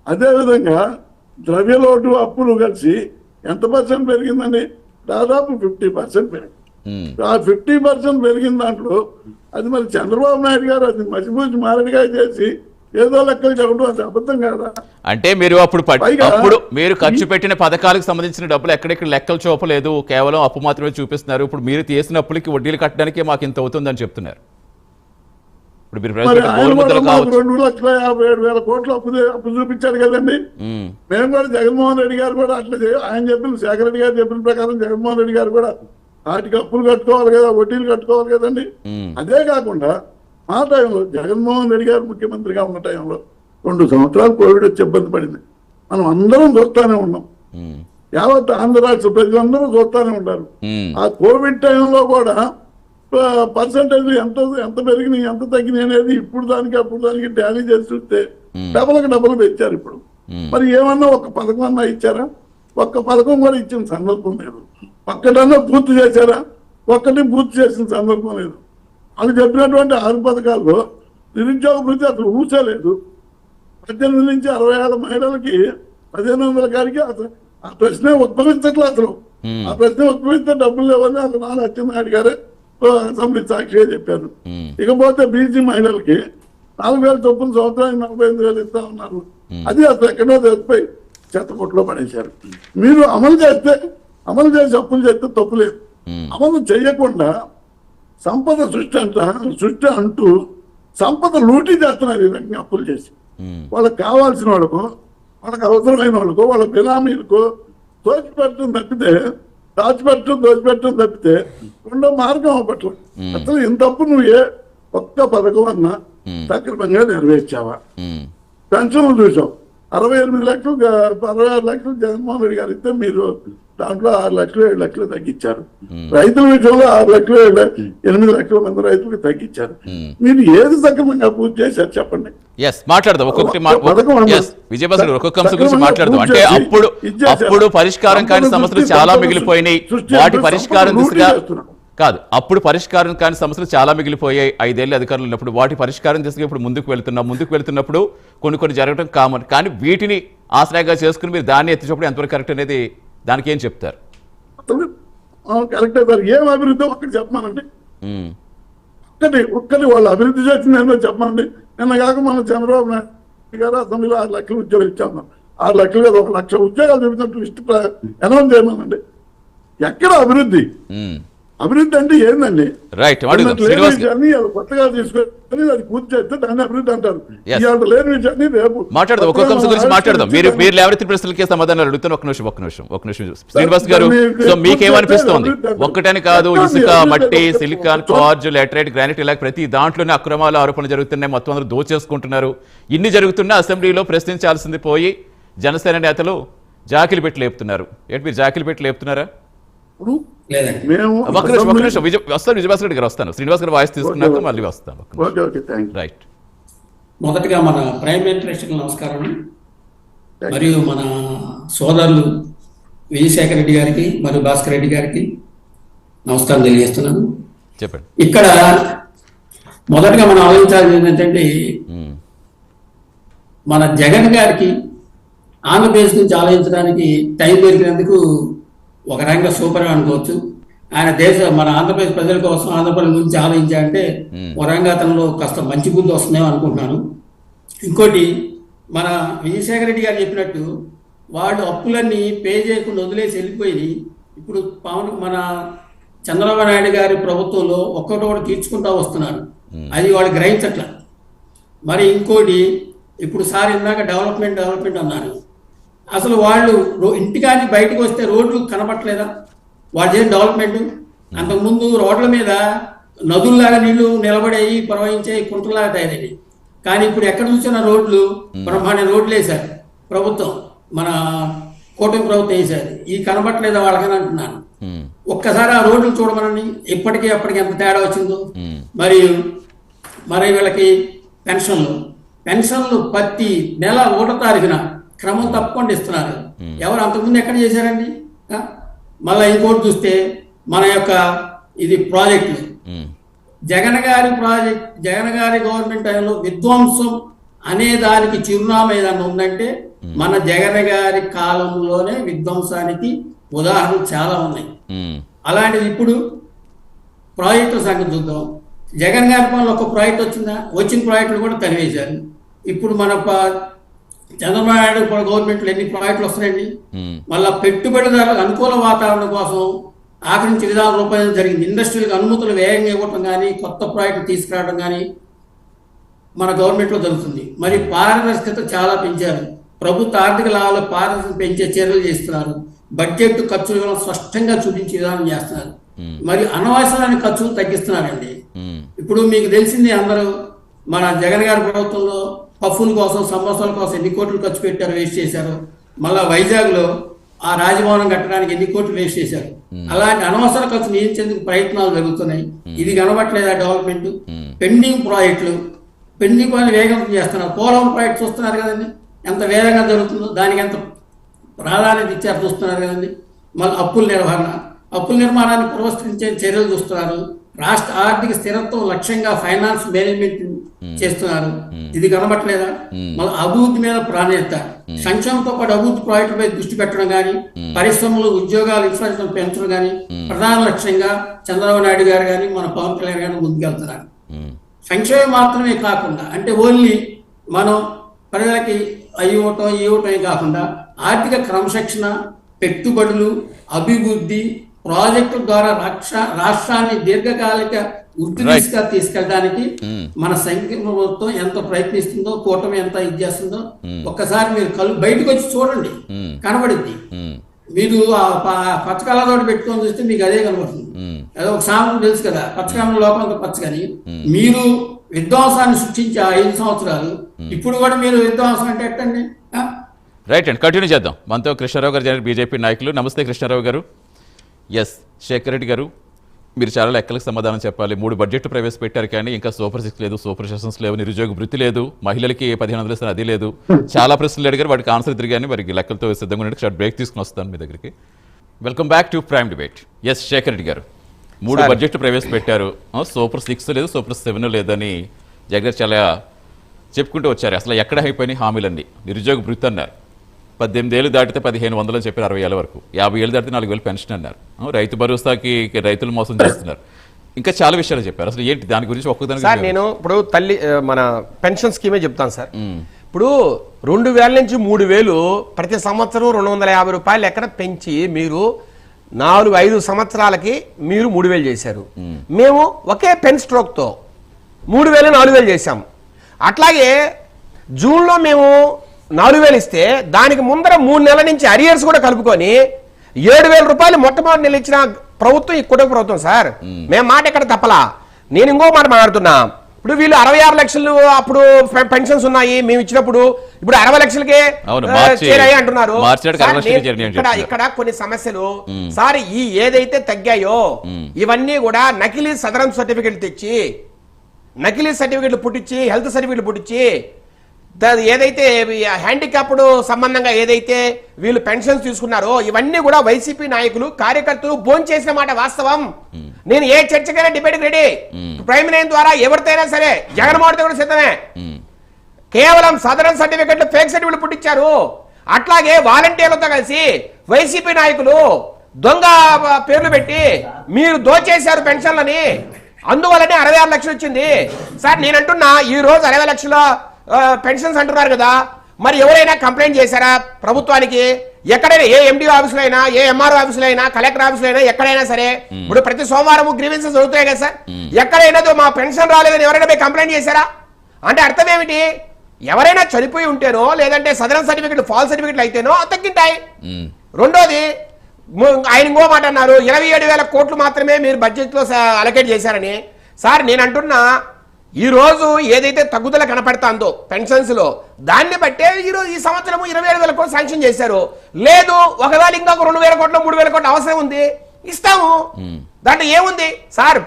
అదేవిధంగా ద్రవ్య లోటు అప్పులు కలిసి ఎంత పర్సెంట్ పెరిగిందండి? దాదాపు 50% పెరిగింది. ఆ 50% పెరిగిన దాంట్లో అది మరి చంద్రబాబు నాయుడు గారు అది మసిపూసి మారడిగా చేసి ఏదో లెక్కలు చెప్పడం అది అబద్ధం కాదా? అంటే మీరు అప్పుడు మీరు ఖర్చు పెట్టిన పథకాలకు సంబంధించిన డబ్బులు ఎక్కడెక్కడ లెక్కలు చూపలేదు, కేవలం అప్పు మాత్రమే చూపిస్తున్నారు. ఇప్పుడు మీరు తీసిన అప్పులకి వడ్డీలు కట్టడానికే మాకు ఇంత అవుతుందని చెప్తున్నారు. ఇప్పుడు మీరు 2,57,000 కోట్లు అప్పు చూపించారు కదండి. మేము కూడా జగన్మోహన్ రెడ్డి గారు కూడా అట్లా ఆయన చెప్పిన శేఖర్ రెడ్డి గారు చెప్పిన ప్రకారం జగన్మోహన్ రెడ్డి గారు కూడా వాటికి అప్పులు కట్టుకోవాలి కదా, వడ్డీలు కట్టుకోవాలి కదండి. అదే కాకుండా ఆ టైంలో జగన్మోహన్ రెడ్డి గారు ముఖ్యమంత్రిగా ఉన్న టైంలో 2 సంవత్సరాలు కోవిడ్ వచ్చి ఇబ్బంది పడింది. మనం అందరం చూస్తానే ఉన్నాం. యావత్ ఆంధ్ర రాష్ట్ర ప్రజలందరూ చూస్తానే ఉంటారు. ఆ కోవిడ్ టైంలో కూడా పర్సంటేజ్ ఎంత పెరిగినాయి ఎంత తగ్గినాయి అనేది ఇప్పుడు దానికి అప్పుడు దానికి టాలీ చేసి చూస్తే డబుల్ పెంచారు. ఇప్పుడు మరి ఏమన్నా ఒక పథకం అన్నా ఇచ్చారా? ఒక్క పథకం కూడా ఇచ్చిన సందర్భం లేదు. ఒక్కటన్నా పూర్తి చేశారా? ఒక్కటి పూర్తి చేసిన సందర్భం లేదు. వాళ్ళు చెప్పినటువంటి 6 పథకాల్లో నిరుద్యోగ వృత్తి అసలు ఊసలేదు. 18 నుంచి 60 మహిళలకి 1500 కాడికి అసలు ఆ ప్రశ్నే ఉద్భవించట్లేదు. అసలు ఆ ప్రశ్న ఉద్భవిస్తే డబ్బులు లేవని అసలు నాన్న అచ్చెన్నాయుడు గారే అసెంబ్లీ సాక్షిగా చెప్పారు. ఇకపోతే బీసీ మహిళలకి 4000 చొప్పున సంవత్సరానికి 45,000 ఇస్తా ఉన్నారు. అది అసలు ఎక్కడో తెలిసిపోయి చెత్తపుట్లో పడేశారు. మీరు అమలు చేసి అప్పులు చేస్తే తప్పు లేదు. అమలు చేయకుండా సంపద సృష్టి అంటూ సంపద లూటీ చేస్తున్నారు. ఈ రకంగా అప్పులు చేసి వాళ్ళకి కావాల్సిన వాళ్ళకు, వాళ్ళకి అవసరమైన వాళ్ళకు, వాళ్ళ బినామీలకు దోచిపెట్టడం తప్పితే రెండో మార్గం అవ్వట్లేదు. అసలు ఇంత అప్పు నువ్వు ఒక్క పథకం అన్నా సక్రమంగా నెరవేర్చావా? పెన్షన్లు చూసాం, 68 లక్షలు 66 లక్షలు జగన్మోహన్ రెడ్డి గారు ఇస్తే మీరు దాంట్లో 6 లక్షలు 7 లక్షలు తగ్గించారు. రైతుల విషయంలో 6 లక్షలు 8 లక్షల మంది రైతులకు తగ్గించారు. మీరు ఏది సక్రమంగా పూర్తి చేశారు చెప్పండి. మాట్లాడదాం విజయభాస్కర్ గారు, ఒక్కొక్క అంశం గురించి మాట్లాడదాం. అంటే అప్పుడు పరిష్కారం కాని సమస్యలు చాలా మిగిలిపోయినాయి. వాటి పరిష్కారం దిశగా కాదు, అప్పుడు పరిష్కారం కాని సమస్యలు చాలా మిగిలిపోయాయి 5 ఏళ్ళు అధికారులు ఉన్నప్పుడు. వాటి పరిష్కారం దిశగా ఇప్పుడు ముందుకు వెళ్తున్నప్పుడు కొన్ని జరగడం కామన్. కానీ వీటిని ఆశ్రయంగా చేసుకుని మీరు దాన్ని ఎత్తినప్పుడు ఎంతవరకు కరెక్ట్ అనేది దానికి ఏం చెప్తారు? కరెక్టే సార్. ఏం అభివృద్ధి ఒక్కటి చెప్పమానండి. ఒక్కటి వాళ్ళు అభివృద్ధి చేసింది ఏంటో చెప్పమండి. నిన్న కాక మన చంద్రబాబు నాయుడు గారు అసెంబ్లీలో 6 లక్షల ఉద్యోగాలు ఇచ్చామన్నారు. 6 లక్షలు కదా, 1 లక్ష ఉద్యోగాలు చూపించినట్టు లిస్ట్ అనౌన్స్ చేయమనండి. ఎక్కడ అభివృద్ధి? అభివృద్ధి అంటే ఏందండి? కొత్తగా తీసుకొని అది పూర్తి చేస్తే దాన్ని అభివృద్ధి అంటారు. లేని విషయాన్ని రేపు మాట్లాడదాం, ఒక్కొక్క అంశం గురించి మాట్లాడదాం. మీరు లేవనెత్తిన ప్రశ్నలకే సమాధానాలు అడుగుతాను. ఒక నిమిషం శ్రీనివాస్ గారు, సో మీకేమనిపిస్తోంది? ఒక్కటని కాదు, ఇసుక, మట్టి, సిలికాన్, క్వార్జ్, లాటరైట్, గ్రానైట్, ఇలా ప్రతి దాంట్లోనే అక్రమాలు, ఆరోపణలు జరుగుతున్నాయి. మొత్తం అందరూ దోచేసుకుంటున్నారు. ఇన్ని జరుగుతున్నా అసెంబ్లీలో ప్రశ్నించాల్సింది పోయి జనసేన నేతలు జాకిలి పెట్టి లేపుతున్నారు. ఏంటి మీరు జాకిలి పెట్టి లేపుతున్నారా? విజయభాస్కర్ రెడ్డి గారు వస్తాను. శ్రీనివాస్ గారు వాయిస్ తీసుకున్నాక మళ్ళీ వస్తాను. రైట్. మొదటగా మన ప్రైమ్ మినిస్టర్ నమస్కారం. మరియు మన సోదరులు విజయశేఖర్ రెడ్డి గారికి మరియు భాస్కర్ రెడ్డి గారికి నమస్కారం తెలియజేస్తున్నాను. చెప్పండి. ఇక్కడ మొదటగా మనం ఆలోచించాల్సింది ఏంటంటే, మన జగన్ గారికి ఆంధ్రప్రదేశ్ గురించి ఆలోచించడానికి టైం దొరికినందుకు ఒక రకంగా సూపర్ అనుకోవచ్చు. ఆయన మన ఆంధ్రప్రదేశ్ ప్రజల కోసం ఆంధ్రప్రదేశ్ గురించి ఆలోచించాలంటే ఒక రకంగా అతనిలో కాస్త మంచి బుద్ధి వస్తుందేమో అనుకుంటున్నాను. ఇంకోటి, మన విజయశేఖర రెడ్డి గారు చెప్పినట్టు వాళ్ళు అప్పులన్నీ పే చేయకుండా వదిలేసి వెళ్ళిపోయి ఇప్పుడు మన చంద్రబాబు నాయుడు గారి ప్రభుత్వంలో ఒక్కొక్కటి తీర్చుకుంటూ వస్తున్నారు. అది వాళ్ళు గ్రహించట్ల. మరి ఇంకోటి, ఇప్పుడు సార్ ఇందాక డెవలప్మెంట్ అన్నారు. అసలు వాళ్ళు ఇంటికాని బయటకు వస్తే రోడ్లు కనపట్లేదా? వాళ్ళు చేసిన డెవలప్మెంట్. అంతకుముందు రోడ్ల మీద నదుల్లాగా నీళ్లు నిలబడేవి, ప్రవహించే కుంటలాగా తయారయ్యాయి. కానీ ఇప్పుడు ఎక్కడ చూసినా రోడ్లు బ్రహ్మాండ రోడ్లు వేశారు ప్రభుత్వం, మన కూటమి ప్రభుత్వం వేశారు. ఈ కనపట్లేదా వాళ్ళకని అంటున్నాను. ఒక్కసారి ఆ రోడ్లు చూడమనండి, ఇప్పటికీ అప్పటికి ఎంత తేడా వచ్చిందో. మరి వీళ్ళకి పెన్షన్లు ప్రతి నెల 1వ తారీఖున క్రమం తప్పకుండా ఇస్తున్నారు. ఎవరు అంతకుముందు ఎక్కడ చేశారండి? మళ్ళీ ఇంకోటి చూస్తే మన యొక్క ఇది ప్రాజెక్టులు, జగన్ గారి గవర్నమెంట్ టైంలో విధ్వంసం అనే దానికి చిరునామా ఏదన్నా ఉందంటే మన జగన్ గారి కాలంలోనే విధ్వంసానికి ఉదాహరణలు చాలా ఉన్నాయి. అలాంటిది ఇప్పుడు ప్రాజెక్టుల సంగతి చూద్దాం. జగన్ గారి పనులు ఒక ప్రాజెక్ట్ వచ్చిందా? వచ్చిన ప్రాజెక్టులు కూడా తరివేశారు. ఇప్పుడు మన చంద్రబాబు నాయుడు గవర్నమెంట్లో ఎన్ని ప్రాజెక్టులు వస్తున్నాయండి? మళ్ళా పెట్టుబడిదారులకు అనుకూల వాతావరణం కోసం ఆకరించి విధానం రూపాయలు జరిగింది. ఇండస్ట్రీలకు అనుమతులు వేగంగా ఇవ్వటం కానీ, కొత్త ప్రాజెక్టులు తీసుకురావడం కానీ మన గవర్నమెంట్లో జరుగుతుంది. మరి పారదర్శకత చాలా పెంచారు. ప్రభుత్వ ఆర్థిక లాభాలు పారదర్శకత పెంచే చర్యలు చేస్తున్నారు. బడ్జెట్ ఖర్చులు స్పష్టంగా చూపించే విధానం చేస్తున్నారు. మరి అనవసరమైన ఖర్చులు తగ్గిస్తున్నారండి. ఇప్పుడు మీకు తెలిసింది, అందరూ మన జగన్ గారి ప్రభుత్వంలో పఫ్ఫుల కోసం, సమోసాల కోసం ఎన్ని కోట్లు ఖర్చు పెట్టారు, వేస్ట్ చేశారు. మళ్ళా వైజాగ్లో ఆ రాజభవనం కట్టడానికి ఎన్ని కోట్లు వేస్ట్ చేశారు. అలాంటి అనవసర ఖర్చు నియంత్రించేందుకు ప్రయత్నాలు జరుగుతున్నాయి. ఇది కనబట్లేదా డెవలప్మెంట్? పెండింగ్ ప్రాజెక్టులు వేగంతం చేస్తున్నారు. పోలవరం ప్రాజెక్ట్ చూస్తున్నారు కదండి, ఎంత వేగంగా జరుగుతుందో, దానికి ఎంత ప్రాధాన్యత ఇచ్చారు చూస్తున్నారు కదండి. మళ్ళీ అప్పుల నిర్వహణ, అప్పుల నిర్మాణాన్ని పునరుద్ధరించే చర్యలు చూస్తున్నారు. రాష్ట్ర ఆర్థిక స్థిరత్వం లక్ష్యంగా ఫైనాన్స్ మేనేజ్మెంట్ చేస్తున్నారు. ఇది కనబట్టలేదా? మన అభివృద్ధి మీద ప్రాధాన్యత, సంక్షేమంతో పాటు అభివృద్ధి ప్రాజెక్టులపై దృష్టి పెట్టడం కానీ, పరిశ్రమలు, ఉద్యోగాలు, ఇన్ఫ్రాస్ట్రక్చర్ పెంచడం కానీ ప్రధాన లక్ష్యంగా చంద్రబాబు నాయుడు గారు కానీ మన పవన్ కళ్యాణ్ గారు ముందుకెళ్తున్నారు. సంక్షేమం మాత్రమే కాకుండా, అంటే ఓన్లీ మనం ప్రజలకి ఇవ్వటమే కాకుండా ఆర్థిక క్రమశిక్షణ, పెట్టుబడులు, అభివృద్ధి ప్రాజెక్టు ద్వారా రాష్ట్రాన్ని దీర్ఘకాలిక వృద్ధి దిశగా తీసుకెళ్ళడానికి మన సంఘం ప్రభుత్వం ఎంత ప్రయత్నిస్తుందో, కూటమి ఎంత ఇది చేస్తుందో ఒక్కసారి మీరు బయటకు వచ్చి చూడండి, కనబడింది. మీరు పచ్చకళ్ళతోటి పెట్టుకొని చూస్తే మీకు అదే కనబడుతుంది. అదే ఒక సామెత తెలుసు కదా, పచ్చకళ్ళ లోపల పచ్చ. కానీ మీరు విధ్వంసాన్ని సృష్టించే 5 సంవత్సరాలు, ఇప్పుడు కూడా మీరు విధ్వంసం అంటే ఎట్టండి? రైట్ అండి, కంటిన్యూ చేద్దాం. మనతో కృష్ణారావు గారు, బీజేపీ నాయకులు. నమస్తే కృష్ణారావు గారు. ఎస్, శేఖర్ రెడ్డి గారు, మీరు చాలా లెక్కలకు సమాధానం చెప్పాలి. 3 బడ్జెట్లు ప్రవేశపెట్టారు కానీ ఇంకా సూపర్ 6 లేదు, సూపర్ సెషన్స్ లేవు, నిరుద్యోగ వృత్తి లేదు, మహిళలకి 1500 ఇస్తాను అది లేదు. చాలా ప్రశ్నలు అడిగారు, వాటికి ఆన్సర్ ఇద్దరు కానీ మరి లెక్కలతో సిద్ధంగా ఉంటే షార్ట్ బ్రేక్ తీసుకుని వస్తాను మీ దగ్గరికి. Welcome back to Prime Debate. Yes, Shekhar Reddy garu, 3 బడ్జెట్లు ప్రవేశపెట్టారు, సూపర్ 6 లేదు, సూపర్ 7 లేదని జగన్ చాలా చెప్పుకుంటూ వచ్చారు. అసలు ఎక్కడ అయిపోయినాయి హామీలన్నీ? నిరుద్యోగ వృత్తి అన్నారు, 18 ఏళ్ళు దాటితే 1500 అని చెప్పారు, 60 ఏళ్ళ వరకు. 50 ఏళ్ళు దాటితే 4000 పెన్షన్ అన్నారు. రైతు భరోసాకి రైతులు మోసం చేస్తున్నారు. ఇంకా చాలా విషయాలు చెప్పారు. అసలు ఏంటి దాని గురించి ఒక్కదాని? సార్, నేను ఇప్పుడు మన పెన్షన్ స్కీమే చెప్తాను సార్. ఇప్పుడు 2000 నుంచి 3000 ప్రతి సంవత్సరం 250 రూపాయలు ఎక్కడ పెంచి మీరు 4-5 సంవత్సరాలకి మీరు 3000 చేశారు. మేము ఒకే పెన్ స్ట్రోక్తో 3000 4000 చేశాం. అట్లాగే జూన్లో మేము 4000 ఇస్తే దానికి ముందర 3 నెలల నుంచి అరియర్స్ కూడా కలుపుకొని 7000 రూపాయలు మొట్టమొదటి నెల ఇచ్చిన ప్రభుత్వం ఈ కుటుంబ ప్రభుత్వం సార్. మేము మాట ఎక్కడ తప్పలా. నేను ఇంకో మాట మాట్లాడుతున్నా. ఇప్పుడు వీళ్ళు 66 లక్షలు అప్పుడు పెన్షన్స్ ఉన్నాయి మేము ఇచ్చినప్పుడు, ఇప్పుడు 60 లక్షలకే చేరాయి అంటున్నారు. ఇక్కడ కొన్ని సమస్యలు సార్, ఈ ఏదైతే తగ్గాయో ఇవన్నీ కూడా నకిలీ సదరం సర్టిఫికెట్లు తెచ్చి, నకిలీ సర్టిఫికెట్లు పుట్టించి, హెల్త్ సర్టిఫికెట్లు పుట్టించి, ఏదైతే హ్యాండిక్యాప్డ్ సంబంధంగా ఏదైతే వీళ్ళు పెన్షన్స్ తీసుకున్నారో ఇవన్నీ కూడా వైసీపీ నాయకులు, కార్యకర్తలు భోంచేసిన మాట వాస్తవం. నేను ఏ చర్చకైనా డిబేట్ రెడీ. ప్రైమ్ లైన్ ద్వారా ఎవరితైనా సరే, జగన్మోహన్ కూడా సిద్ధమే. కేవలం సదరన్ సర్టిఫికెట్లు, ఫేక్ సర్టిఫికెట్లు పుట్టించారు. అట్లాగే వాలంటీర్లతో కలిసి వైసీపీ నాయకులు దొంగ పేర్లు పెట్టి మీరు దోచేశారు పెన్షన్లని, అందువల్లనే 66 లక్షలు వచ్చింది. సార్, నేనంటున్నా ఈ రోజు 60 లక్షల పెన్షన్స్ అంటున్నారు కదా, మరి ఎవరైనా కంప్లైంట్ చేశారా ప్రభుత్వానికి? ఎక్కడైనా ఏ ఎండిఓ ఆఫీసులో అయినా, ఏ ఎంఆర్ఓ ఆఫీసులో అయినా, కలెక్టర్ ఆఫీసులో అయినా, ఎక్కడైనా సరే ఇప్పుడు ప్రతి సోమవారం గ్రీవెన్సెస్ జరుగుతాయి కదా సార్. ఎక్కడైనా మా పెన్షన్ రాలేదని ఎవరైనా పోయి కంప్లైంట్ చేశారా? అంటే అర్థం ఏమిటి? ఎవరైనా చనిపోయి ఉంటేనో లేదంటే సదరన్ సర్టిఫికెట్ ఫాల్స్ సర్టిఫికెట్లు అయితేనో తగ్గింటాయి. రెండోది, ఆయన ఇంకో మాట అన్నారు, 27,000 కోట్లు మాత్రమే మీరు బడ్జెట్లో అలొకేట్ చేశారని. సార్, నేను అంటున్నా ఈ రోజు ఏదైతే తగ్గుదల కనపడతాందో పెన్షన్స్ లో, దాన్ని బట్టే ఈ సంవత్సరం 27,000 కోట్లు శాంక్షన్ చేశారు. లేదు, ఒకవేళ ఇంకొక 2,000 కోట్లు 3,000 కోట్లు అవసరం ఉంది, ఇస్తాము. దాంట్లో ఏముంది సార్?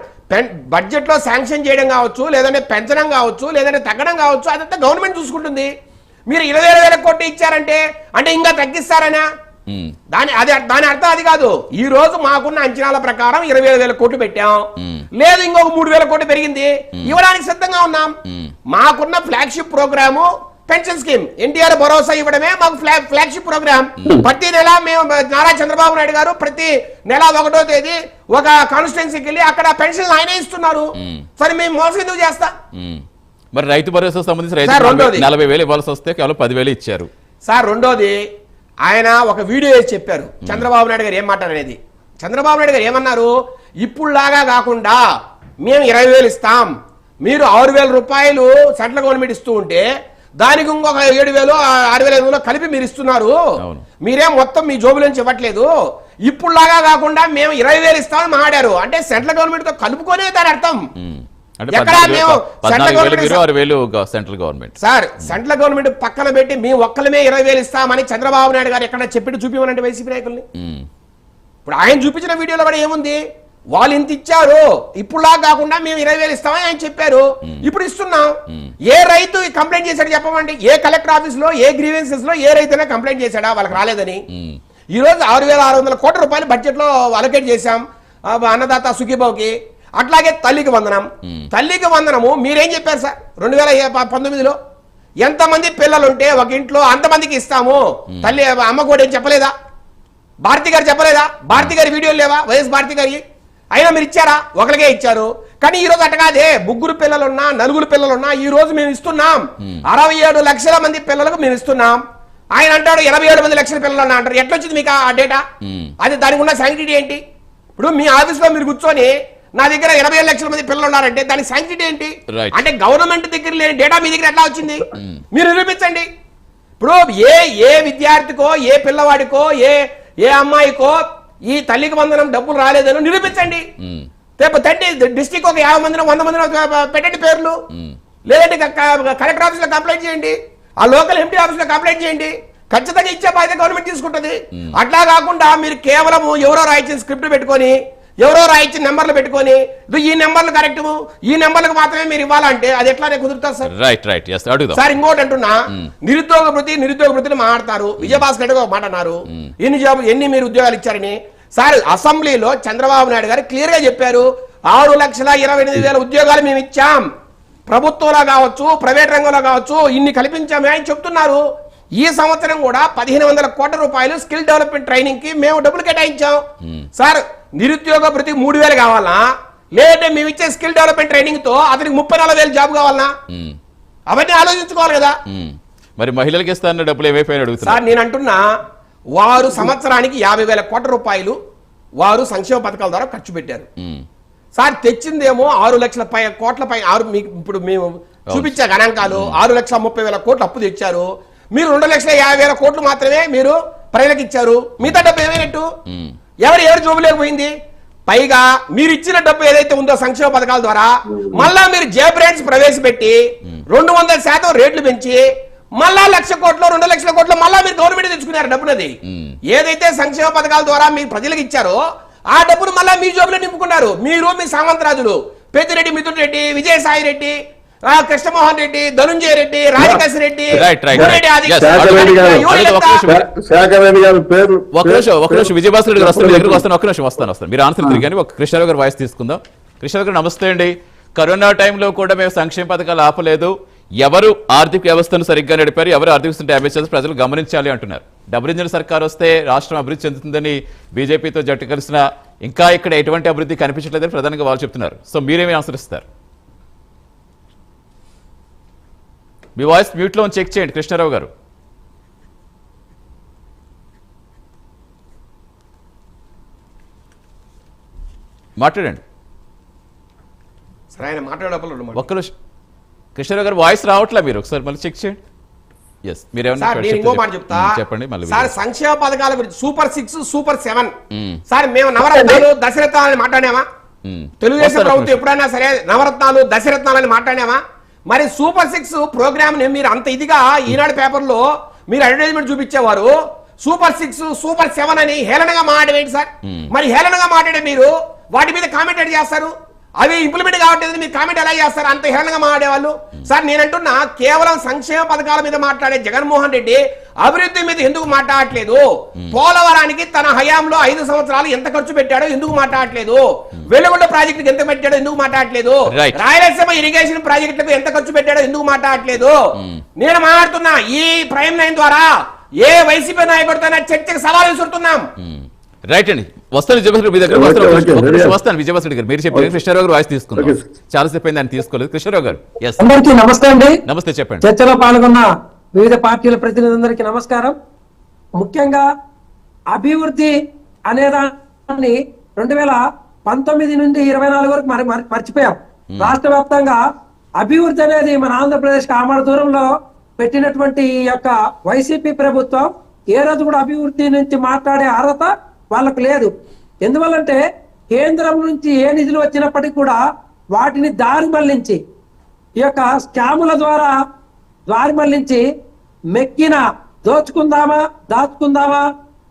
బడ్జెట్ లో శాంక్షన్ చేయడం కావచ్చు, లేదంటే పెంచడం కావచ్చు, లేదంటే తగ్గడం కావచ్చు, అదంతా గవర్నమెంట్ చూసుకుంటుంది. మీరు 27,000 కోట్లు ఇచ్చారంటే అంటే ఇంకా తగ్గిస్తారనా? దాని అర్థం అది కాదు. ఈ రోజు మాకున్న అంచనాల ప్రకారం 27,000 కోట్లు పెట్టాం, లేదు ఇంకొక 3,000 కోట్లు పెరిగింది, ఇవ్వడానికి సిద్ధంగా ఉన్నాం. మాకున్న flagship programme pension scheme, NTR Bharosa ఇవ్వడమే మాకు ఫ్లాగ్షిప్ ప్రోగ్రామ్. ప్రతి నెల మేము నారా చంద్రబాబు నాయుడు గారు ప్రతి నెల 1వ తేదీ ఒక కాన్స్టిట్యున్సీకి వెళ్ళి అక్కడ పెన్షన్ ఆయనే ఇస్తున్నారు. సరే, మేము మోసం ఎందుకు చేస్తా? మరి రైతు భరోసా సంబంధించి 40,000 ఇవ్వాల్సి వస్తే కేవలం 10,000 ఇచ్చారు సార్. రెండోది, ఆయన ఒక వీడియో వేసి చెప్పారు చంద్రబాబు నాయుడు గారు ఏం మాట్లాడనేది. చంద్రబాబు నాయుడు గారు ఏమన్నారు? ఇప్పుడులాగా కాకుండా మేము 20,000 ఇస్తాం, మీరు 6,000 రూపాయలు సెంట్రల్ గవర్నమెంట్ ఇస్తూ ఉంటే దానికి ఇంకొక 7,000 6,500 కలిపి మీరు ఇస్తున్నారు, మీరేం మొత్తం మీ జోబుల నుంచి ఇవ్వట్లేదు. ఇప్పుడులాగా కాకుండా మేము 20,000 ఇస్తామని మాట్లాడారు. అంటే సెంట్రల్ గవర్నమెంట్ తో కలుపుకొనే దాని అర్థం. సెంట్రల్ గవర్నమెంట్ పక్కన పెట్టి మీ ఒక్కలమే 20,000 ఇస్తామని చంద్రబాబు నాయుడు గారు ఎక్కడ చెప్పి చూపిమనంటే వైసీపీ నాయకుల్ని. ఇప్పుడు ఆయన చూపించిన వీడియోలో కూడా ఏముంది? వాళ్ళు ఇంత ఇచ్చారు, ఇప్పుడులా కాకుండా మేము 20,000 ఇస్తామని ఆయన చెప్పారు. ఇప్పుడు ఇస్తున్నాం. ఏ రైతు కంప్లైంట్ చేశాడు చెప్పమండి? ఏ కలెక్టర్ ఆఫీస్ లో, ఏ గ్రీవెన్సెస్ లో ఏ రైతైనా కంప్లైంట్ చేశాడా వాళ్ళకి రాలేదని? ఈ రోజు 6,600 కోట్ల రూపాయలు బడ్జెట్ లో అలొకేట్ చేశాం అన్నదాత సుఖీభావుకి. అట్లాగే తల్లికి వందనం. తల్లికి వందనము మీరేం చెప్పారు సార్ 2019లో? ఎంతమంది పిల్లలుంటే ఒక ఇంట్లో అంతమందికి ఇస్తాము తల్లి అమ్మ కూడా ఏం చెప్పలేదా? భారతి గారు చెప్పలేదా? భారతి గారి వీడియోలు లేవా వైఎస్ భారతి గారి? అయినా మీరు ఇచ్చారా? ఒకరికే ఇచ్చారు. కానీ ఈ రోజు అట్ట కాదే, 3 పిల్లలున్నా 4 పిల్లలున్నా ఈ రోజు మేము ఇస్తున్నాం. 67 లక్షల మంది పిల్లలకు మేము ఇస్తున్నాం. ఆయన అంటాడు 87 లక్షల పిల్లలు అన్న అంటారు. ఎట్లా వచ్చింది మీకు ఆ డేటా? అది దానికి ఉన్న శాంక్టిటీ ఏంటి? ఇప్పుడు మీ ఆఫీస్లో మీరు కూర్చొని నా దగ్గర 27 లక్షల మంది పిల్లలు ఉన్నారంటే దానికి శాంక్టిటీ ఏంటి? అంటే గవర్నమెంట్ దగ్గర లేని డేటా మీ దగ్గర ఎట్లా వచ్చింది? మీరు నిరూపించండి. ఇప్పుడు ఏ విద్యార్థికో ఏ పిల్లవాడికో ఏ అమ్మాయికో ఈ తల్లికి వందనం డబ్బులు రాలేదని నిరూపించండి. డిస్ట్రిక్ట్ ఒక 50 మందిని 100 మందిని పెట్టండి పేర్లు. లేదంటే కలెక్టర్ ఆఫీస్ లో కంప్లైంట్ చేయండి, ఆ లోకల్ ఎంపీ ఆఫీస్ లో కంప్లైంట్ చేయండి. ఖచ్చితంగా ఇచ్చే బాధ్యత గవర్నమెంట్ తీసుకుంటుంది. అట్లా కాకుండా మీరు కేవలం ఎవరో రాయించిన స్క్రిప్ట్ పెట్టుకొని ఎవరో రాయించిన నెంబర్లు పెట్టుకొని ఈ నెంబర్లు కరెక్ట్ ఈ నెంబర్లకు మాత్రమే మీరు ఇవ్వాలంటే అది ఎట్లానే కుదురుతుంది సార్? సార్ ఇంకోటి అంటున్నా, నిరుద్యోగ వృత్తిని మాట్లాడతారు. విజయభాస్కర్ రెడ్డి ఒక మాట అన్నారు, ఎన్ని మీరు ఉద్యోగాలు ఇచ్చారని. సార్ అసెంబ్లీలో చంద్రబాబు నాయుడు గారు క్లియర్ గా చెప్పారు, 6,28,000 ఉద్యోగాలు మేము ఇచ్చాం. ప్రభుత్వంలో కావచ్చు ప్రైవేట్ రంగంలో కావచ్చు ఇన్ని కల్పించామే అని చెప్తున్నారు. ఈ సంవత్సరం కూడా 1,500 కోట్ల రూపాయలు స్కిల్ డెవలప్మెంట్ ట్రైనింగ్ కి మేము డబ్బులు కేటాయించాం. సార్ నిరుద్యోగ వృత్తి 3,000 కావాలనా? లేదంటే మేము ఇచ్చే స్కిల్ డెవలప్మెంట్ ట్రైనింగ్ తో అతనికి 34,000 జాబ్ కావాలనా? అవన్నీ ఆలోచించుకోవాలి కదా. మరి మహిళలకు ఇస్తారన్న డబ్బులు ఏమైపోయినా అడుగుతున్నారు సార్. నేను అంటున్నా, వారు సంవత్సరానికి 50,000 కోట్ల రూపాయలు వారు సంక్షేమ పథకాల ద్వారా ఖర్చు పెట్టారు. సార్ తెచ్చిందేమో 6 లక్షల కోట్ల పై ఇప్పుడు మేము చూపించే గణాంకాలు 6,30,000 కోట్లు అప్పు తెచ్చారు. మీరు 2,50,000 కోట్లు మాత్రమే మీరు ప్రజలకు ఇచ్చారు. మిగతా డబ్బు ఏమైనట్టు? ఎవరు జోబు లేకపోయింది. పైగా మీరు ఇచ్చిన డబ్బు ఏదైతే ఉందో సంక్షేమ పథకాల ద్వారా మళ్ళా మీరు జేబ్ రేట్స్ ప్రవేశపెట్టి 200% రేట్లు పెంచి మళ్ళా 1,00,000 కోట్లు 2,00,000 కోట్లు మళ్ళా మీరు గవర్నమెంట్ తెచ్చుకున్నారు డబ్బునది. ఏదైతే సంక్షేమ పథకాల ద్వారా మీరు ప్రజలకు ఇచ్చారో ఆ డబ్బును మళ్ళా మీ జోబులో నింపుకున్నారు. మీరు మీ సామంతరాజులు పెద్దిరెడ్డి, మిథున్ రెడ్డి, విజయసాయి రెడ్డి, కృష్ణమోహన్ రెడ్డి, ధనుంజయ రెడ్డి, రాజకేశ్వర రెడ్డి, విజయభాస్కర్ రెడ్డి దగ్గరకు వస్తాను. ఒక్క నిమిషం వస్తాను. మీరు ఆన్సర్ తిరిగి ఒక కృష్ణారావు గారు వాయిస్ తీసుకుందాం. కృష్ణారావు గారు నమస్తే అండి. కరోనా టైంలో కూడా మేము సంక్షేమ పథకాలు ఆపలేదు. ఎవరు ఆర్థిక వ్యవస్థను సరిగ్గా నడిపారు, ఎవరు ఆర్థిక వ్యవస్థను డ్యామేజ్ చేసి ప్రజలు గమనించాలి అంటున్నారు. డబుల్ ఇంజిన్ సర్కార్ వస్తే రాష్ట్రం అభివృద్ధి చెందుతుందని బీజేపీతో జట్టు కలిసిన ఇంకా ఇక్కడ ఎటువంటి అభివృద్ధి కనిపించట్లేదని ప్రధానంగా వాళ్ళు చెప్తున్నారు. సో మీరేమి ఆన్సర్ ఇస్తారు? మీ వాయిస్ మ్యూట్లో చెక్ చేయండి కృష్ణారావు గారు. మాట్లాడండి. ఒక్క నిమిషం కృష్ణారావు గారు వాయిస్ రావట్లే, మీరు ఒకసారి మళ్ళీ చెక్ చేయండి. చెప్పండి. సార్ సంక్షేమ పథకాల గురించి సూపర్ 6 సూపర్ 7 సార్ మేము నవరత్నాలు దశరత్నాలని మాట్లాడామా? తెలుగుదేశం ప్రభుత్వం ఎప్పుడైనా సరే నవరత్నాలు దశరత్నాలని మాట్లాడామా? మరి సూపర్ 6 ప్రోగ్రామ్ ని మీరు అంత ఇదిగా ఈనాడు పేపర్లో మీరు అడ్వర్టైజ్మెంట్ చూపించేవారు. సూపర్ 6 సూపర్ 7 అని హేళనగా మాట్లాడేంటి సార్? మరి హేళనగా మాట్లాడే మీరు వాటి మీద కామెంట్ చేస్తారు, అవి ఇంప్లిమెంట్ కావట్లేదు మీరు కామెంట్ ఎలా చేస్తారు? అంత హేళనగా మాట్లాడేవాళ్ళు. సార్ నేనంటున్నా, కేవలం సంక్షేమ పథకాల మీద మాట్లాడే జగన్మోహన్ రెడ్డి అభివృద్ధి మీద ఎందుకు మాట్లాడట్లేదు? పోలవరానికి తన హయాంలో 5 సంవత్సరాలు ఎంత ఖర్చు పెట్టాడో ఎందుకు మాట్లాడట్లేదు? వెలుగొండ ప్రాజెక్టుకి ఎంత పెట్టాడో ఎందుకు మాట్లాడట్లేదు? రాయలసీమ ఇరిగేషన్ ప్రాజెక్టులకు ఎంత ఖర్చు పెట్టాడో ఎందుకు మాట్లాడట్లేదు? నేను మాట్లాడుతున్నా, ఈ ప్రైమ్ లైన్ ద్వారా ఏ వైసీపీ నాయకుడితో చర్చకు సవాల్ విసురుతున్నాం. రైట్ అండి, వస్తాను విజయభాస్కర్ మీ దగ్గర వస్తాను. విజయభాస్కర్ గారు మీరు చెప్పారు, కృష్ణారావు గారు వాయిస్ తీసుకున్నాం. చాలాసేపు అయింది ఆయన తీసుకోలేదు. కృష్ణారావు గారు అందరికీ నమస్తే అండి. నమస్తే, చెప్పండి. చర్చలో పాల్గొన్న వివిధ పార్టీల ప్రతినిధులందరికీ నమస్కారం. ముఖ్యంగా అభివృద్ధి అనేదాన్ని 2019 నుండి 24 వరకు మర్చిపోయాం. రాష్ట్ర వ్యాప్తంగా అభివృద్ధి అనేది మన ఆంధ్రప్రదేశ్ ఆమడ దూరంలో పెట్టినటువంటి ఈ యొక్క వైసీపీ ప్రభుత్వం ఏ రోజు కూడా అభివృద్ధి నుంచి మాట్లాడే అర్హత వాళ్ళకు లేదు. ఎందువల్లంటే కేంద్రం నుంచి ఏ నిధులు వచ్చినప్పటికీ కూడా వాటిని దారి మళ్లించి ఈ యొక్క స్కాముల ద్వారా దారి మళ్లించి మెక్కిన దోచుకుందామా దాచుకుందామా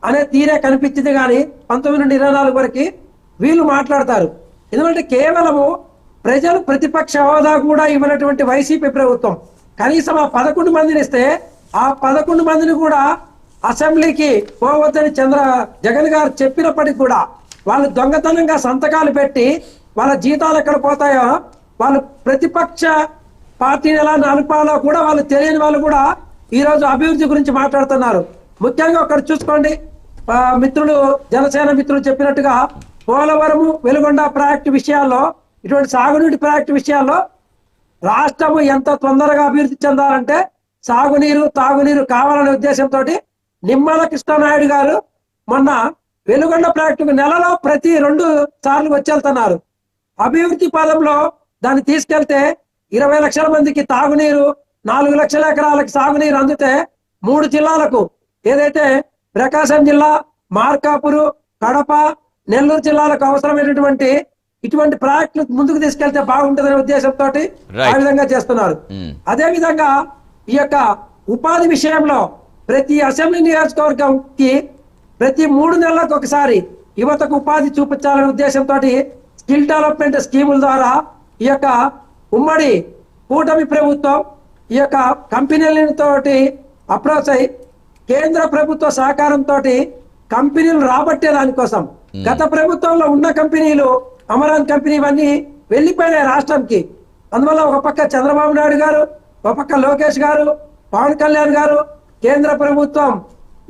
అనే తీరే కనిపించింది. కానీ 19 నుండి 24 వరకు వీళ్ళు మాట్లాడతారు. ఎందుకంటే కేవలము ప్రజలు ప్రతిపక్ష హోదా కూడా ఇవ్వనటువంటి వైసీపీ ప్రభుత్వం కనీసం ఆ 11 మందిని ఇస్తే ఆ 11 మందిని కూడా అసెంబ్లీకి పోవద్దని జగన్ గారు చెప్పినప్పటికీ కూడా వాళ్ళు దొంగతనంగా సంతకాలు పెట్టి వాళ్ళ జీతాలు ఎక్కడ పోతాయో, వాళ్ళు ప్రతిపక్ష పార్టీని ఎలా నడపాలో కూడా వాళ్ళు తెలియని వాళ్ళు కూడా ఈ రోజు అభివృద్ధి గురించి మాట్లాడుతున్నారు. ముఖ్యంగా ఒకటి చూసుకోండి, మిత్రులు జనసేన మిత్రులు చెప్పినట్టుగా పోలవరము వెలుగొండ ప్రాజెక్టు విషయాల్లో, ఇటువంటి సాగునీటి ప్రాజెక్టు విషయాల్లో రాష్ట్రము ఎంత తొందరగా అభివృద్ధి చెందాలంటే సాగునీరు తాగునీరు కావాలనే ఉద్దేశంతో నిమ్మల కృష్ణనాయుడు గారు మొన్న వెలుగొండ ప్రాజెక్టుకు నెలలో ప్రతి 2 సార్లు వచ్చేళ్తున్నారు. అభివృద్ధి పదంలో దాన్ని తీసుకెళ్తే 20 లక్షల మందికి తాగునీరు, 4 లక్షల ఎకరాలకు సాగునీరు అందితే 3 జిల్లాలకు, ఏదైతే ప్రకాశం జిల్లా, మార్కాపురు, కడప, నెల్లూరు జిల్లాలకు అవసరమైనటువంటి ఇటువంటి ప్రాజెక్టులు ముందుకు తీసుకెళ్తే బాగుంటుందనే ఉద్దేశంతో ఆ విధంగా చేస్తున్నారు. అదే విధంగా ఈ యొక్క ఉపాధి విషయంలో ప్రతి అసెంబ్లీ నియోజకవర్గంకి ప్రతి 3 నెలలకు ఒకసారి యువతకు ఉపాధి చూపించాలనే ఉద్దేశంతో స్కిల్ డెవలప్మెంట్ స్కీముల ద్వారా ఈ యొక్క ఉమ్మడి కూటమి ప్రభుత్వం ఈ యొక్క కంపెనీలతో అప్రోచ్ అయి కేంద్ర ప్రభుత్వ సహకారంతో కంపెనీలు రాబట్టే దానికోసం, గత ప్రభుత్వంలో ఉన్న కంపెనీలు అమరాన్ కంపెనీ ఇవన్నీ వెళ్ళిపోయినాయి రాష్ట్రంకి. అందువల్ల ఒక పక్క చంద్రబాబు నాయుడు గారు, ఒక పక్క లోకేష్ గారు, పవన్ కళ్యాణ్ గారు, కేంద్ర ప్రభుత్వం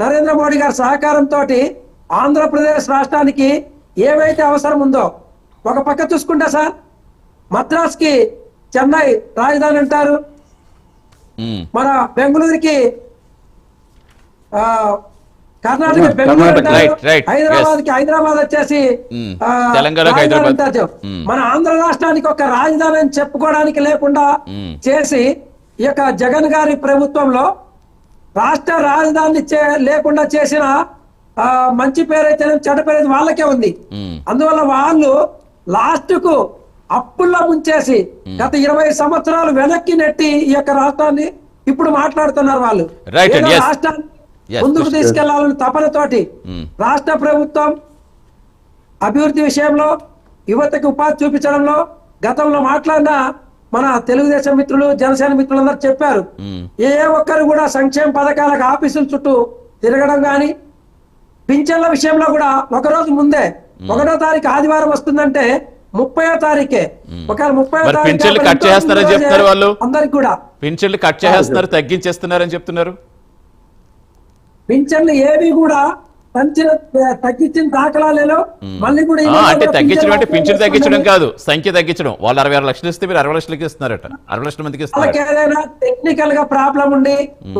నరేంద్ర మోడీ గారి సహకారంతో ఆంధ్రప్రదేశ్ రాష్ట్రానికి ఏవైతే అవసరం ఉందో, ఒక పక్క చూసుకుంటే సార్ మద్రాస్కి చెన్నై రాజధాని అంటారు, మన బెంగళూరుకి కర్ణాటక బెంగళూరు అంటారు, హైదరాబాద్ కి హైదరాబాద్ వచ్చేసి రాజధాని అంటారు. మన ఆంధ్ర రాష్ట్రానికి ఒక రాజధాని అని చెప్పుకోవడానికి లేకుండా చేసి ఈ యొక్క జగన్ గారి ప్రభుత్వంలో రాష్ట్ర రాజధాని లేకుండా చేసిన మంచి పేరైతే చెడ్డ పేరైతే వాళ్ళకే ఉంది. అందువల్ల వాళ్ళు లాస్ట్ కు అప్పుల్లో ముంచేసి గత 20 సంవత్సరాలు వెనక్కి నెట్టి ఈ యొక్క రాష్ట్రాన్ని ఇప్పుడు మాట్లాడుతున్నారు. వాళ్ళు రాష్ట్రాన్ని ముందుకు తీసుకెళ్లాలని తపనతోటి రాష్ట్ర ప్రభుత్వం అభివృద్ధి విషయంలో యువతకు ఉపాధి చూపించడంలో గతంలో మాట్లాడిన మన తెలుగుదేశం మిత్రులు, జనసేన మిత్రులందరూ చెప్పారు. ఏ ఒక్కరు కూడా సంక్షేమ పథకాలకు ఆఫీసుల చుట్టూ తిరగడం గాని, పింఛన్ల విషయంలో కూడా ఒకరోజు ముందే 1వ తారీఖు ఆదివారం వస్తుందంటే 30వ తారీఖే, ఒకవేళ 30వ తారీఖు పింఛన్లు కట్ చేస్తున్నారని చెప్తున్నారు వాళ్ళు. అందరికి కూడా పింఛన్లు కట్ చేస్తున్నారు, తగ్గించేస్తున్నారని చెప్తున్నారు. పింఛన్లు ఏవి కూడా తగ్గించిన దాఖలాలేలో మళ్ళీ కూడా అంటే తగ్గించడం అంటే పింఛన్ తగ్గించడం కాదు, సంఖ్య తగ్గించడం. వాళ్ళు 66 లక్షలు ఇస్తే మీరు 60 లక్షలకి ఇస్తున్నారట, 60 లక్షల మందికి ఇస్తున్నారు. ఏదైనా టెక్నికల్ గా ప్రాబ్లం ఉండి,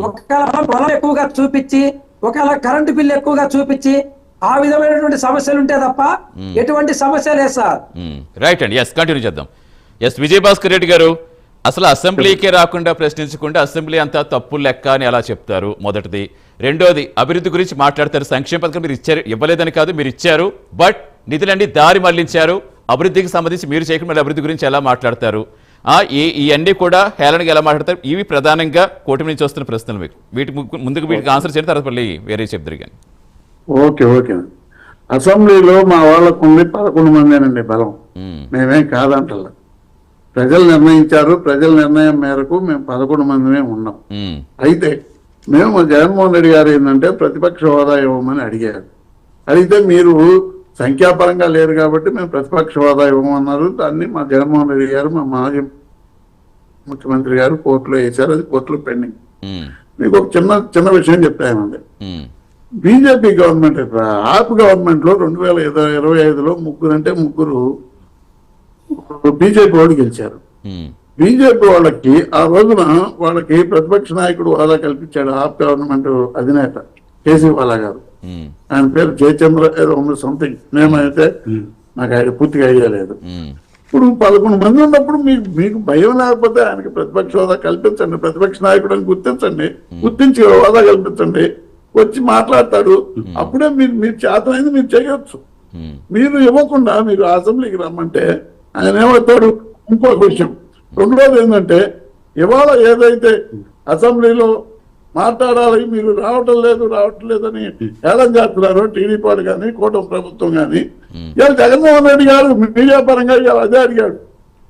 ఒకవేళ పొలం ఎక్కువగా చూపించి, ఒకవేళ కరెంటు బిల్లు ఎక్కువగా చూపించి ఆ విధమైనటువంటి సమస్యలు ఉంటే తప్ప ఎటువంటి సమస్య లేదు సార్. రైట్ అండి, ఎస్ కంటిన్యూ చేద్దాం. ఎస్ విజయభాస్కర్ రెడ్డి గారు, అసలు అసెంబ్లీకే రాకుండా ప్రశ్నించకుండా అసెంబ్లీ అంతా తప్పు లెక్క అని ఎలా చెప్తారు? మొదటిది. రెండోది, అభివృద్ధి గురించి మాట్లాడతారు. సంక్షేమ పథకం మీరు ఇచ్చారు, ఇవ్వలేదని కాదు, మీరు ఇచ్చారు, బట్ నిధులన్నీ దారి మళ్లించారు. అభివృద్ధికి సంబంధించి మీరు చేయకుండా మళ్ళీ అభివృద్ధి గురించి ఎలా మాట్లాడతారు? ఇవన్నీ కూడా హేళనగా ఎలా మాట్లాడతారు? ఇవి ప్రధానంగా కూటమి నుంచి వస్తున్న ప్రశ్నలు. మీకు వీటికి ఆన్సర్ చేయడం తర్వాత మళ్ళీ వేరే చెప్తారు. కానీ ఓకే అసెంబ్లీలో మా వాళ్ళకు 11 మందేనండి బలం. మేమేం కాదంటలా, ప్రజలు నిర్ణయించారు. ప్రజల నిర్ణయం మేరకు మేము 11 మందిమే ఉన్నాం. అయితే మేము జగన్మోహన్ రెడ్డి గారు ఏంటంటే ప్రతిపక్ష హోదా ఇవ్వమని అడిగారు. అడిగితే మీరు సంఖ్యాపరంగా లేరు కాబట్టి మేము ప్రతిపక్ష హోదా ఇవ్వమన్నారు. దాన్ని మా జగన్మోహన్ రెడ్డి గారు, మా మాజీ ముఖ్యమంత్రి గారు కోర్టులో వేశారు. అది కోర్టులో పెండింగ్. మీకు ఒక చిన్న విషయం చెప్తానండి. బీజేపీ గవర్నమెంట్, ఆప్ గవర్నమెంట్ లో 2025లో ముగ్గురు బీజేపీ వాళ్ళు గెలిచారు. బీజేపీ వాళ్ళకి ఆ రోజున వాళ్ళకి ప్రతిపక్ష నాయకుడు హోదా కల్పించాడు ఆప్ గవర్నమెంట్ అధినేత కేసీవాలా గారు. ఆయన పేరు జయచంద్ర ఏదో సంథింగ్, మేమైతే నాకు ఆయన పూర్తిగా ఐడియా లేదు. ఇప్పుడు 11 మంది ఉన్నప్పుడు మీకు భయం లేకపోతే ఆయనకి ప్రతిపక్ష హోదా కల్పించండి, ప్రతిపక్ష నాయకుడు అని గుర్తించి హోదా కల్పించండి, వచ్చి మాట్లాడతాడు. అప్పుడే మీరు చేతనైంది మీరు చేయొచ్చు. మీరు ఇవ్వకుండా మీరు అసెంబ్లీకి రమ్మంటే ఆయన ఏమవుతాడు? ఇంకొక విషయం. రెండోది ఏంటంటే, ఇవాళ ఏదైతే అసెంబ్లీలో మాట్లాడాలి మీరు రావటం లేదని ఏలం చేస్తున్నారో టీడీపీ వాడు కానీ కూటమి ప్రభుత్వం కానీ, ఇవాళ జగన్మోహన్ రెడ్డి గారు మీడియా పరంగా ఇవాళ అదే అడిగాడు.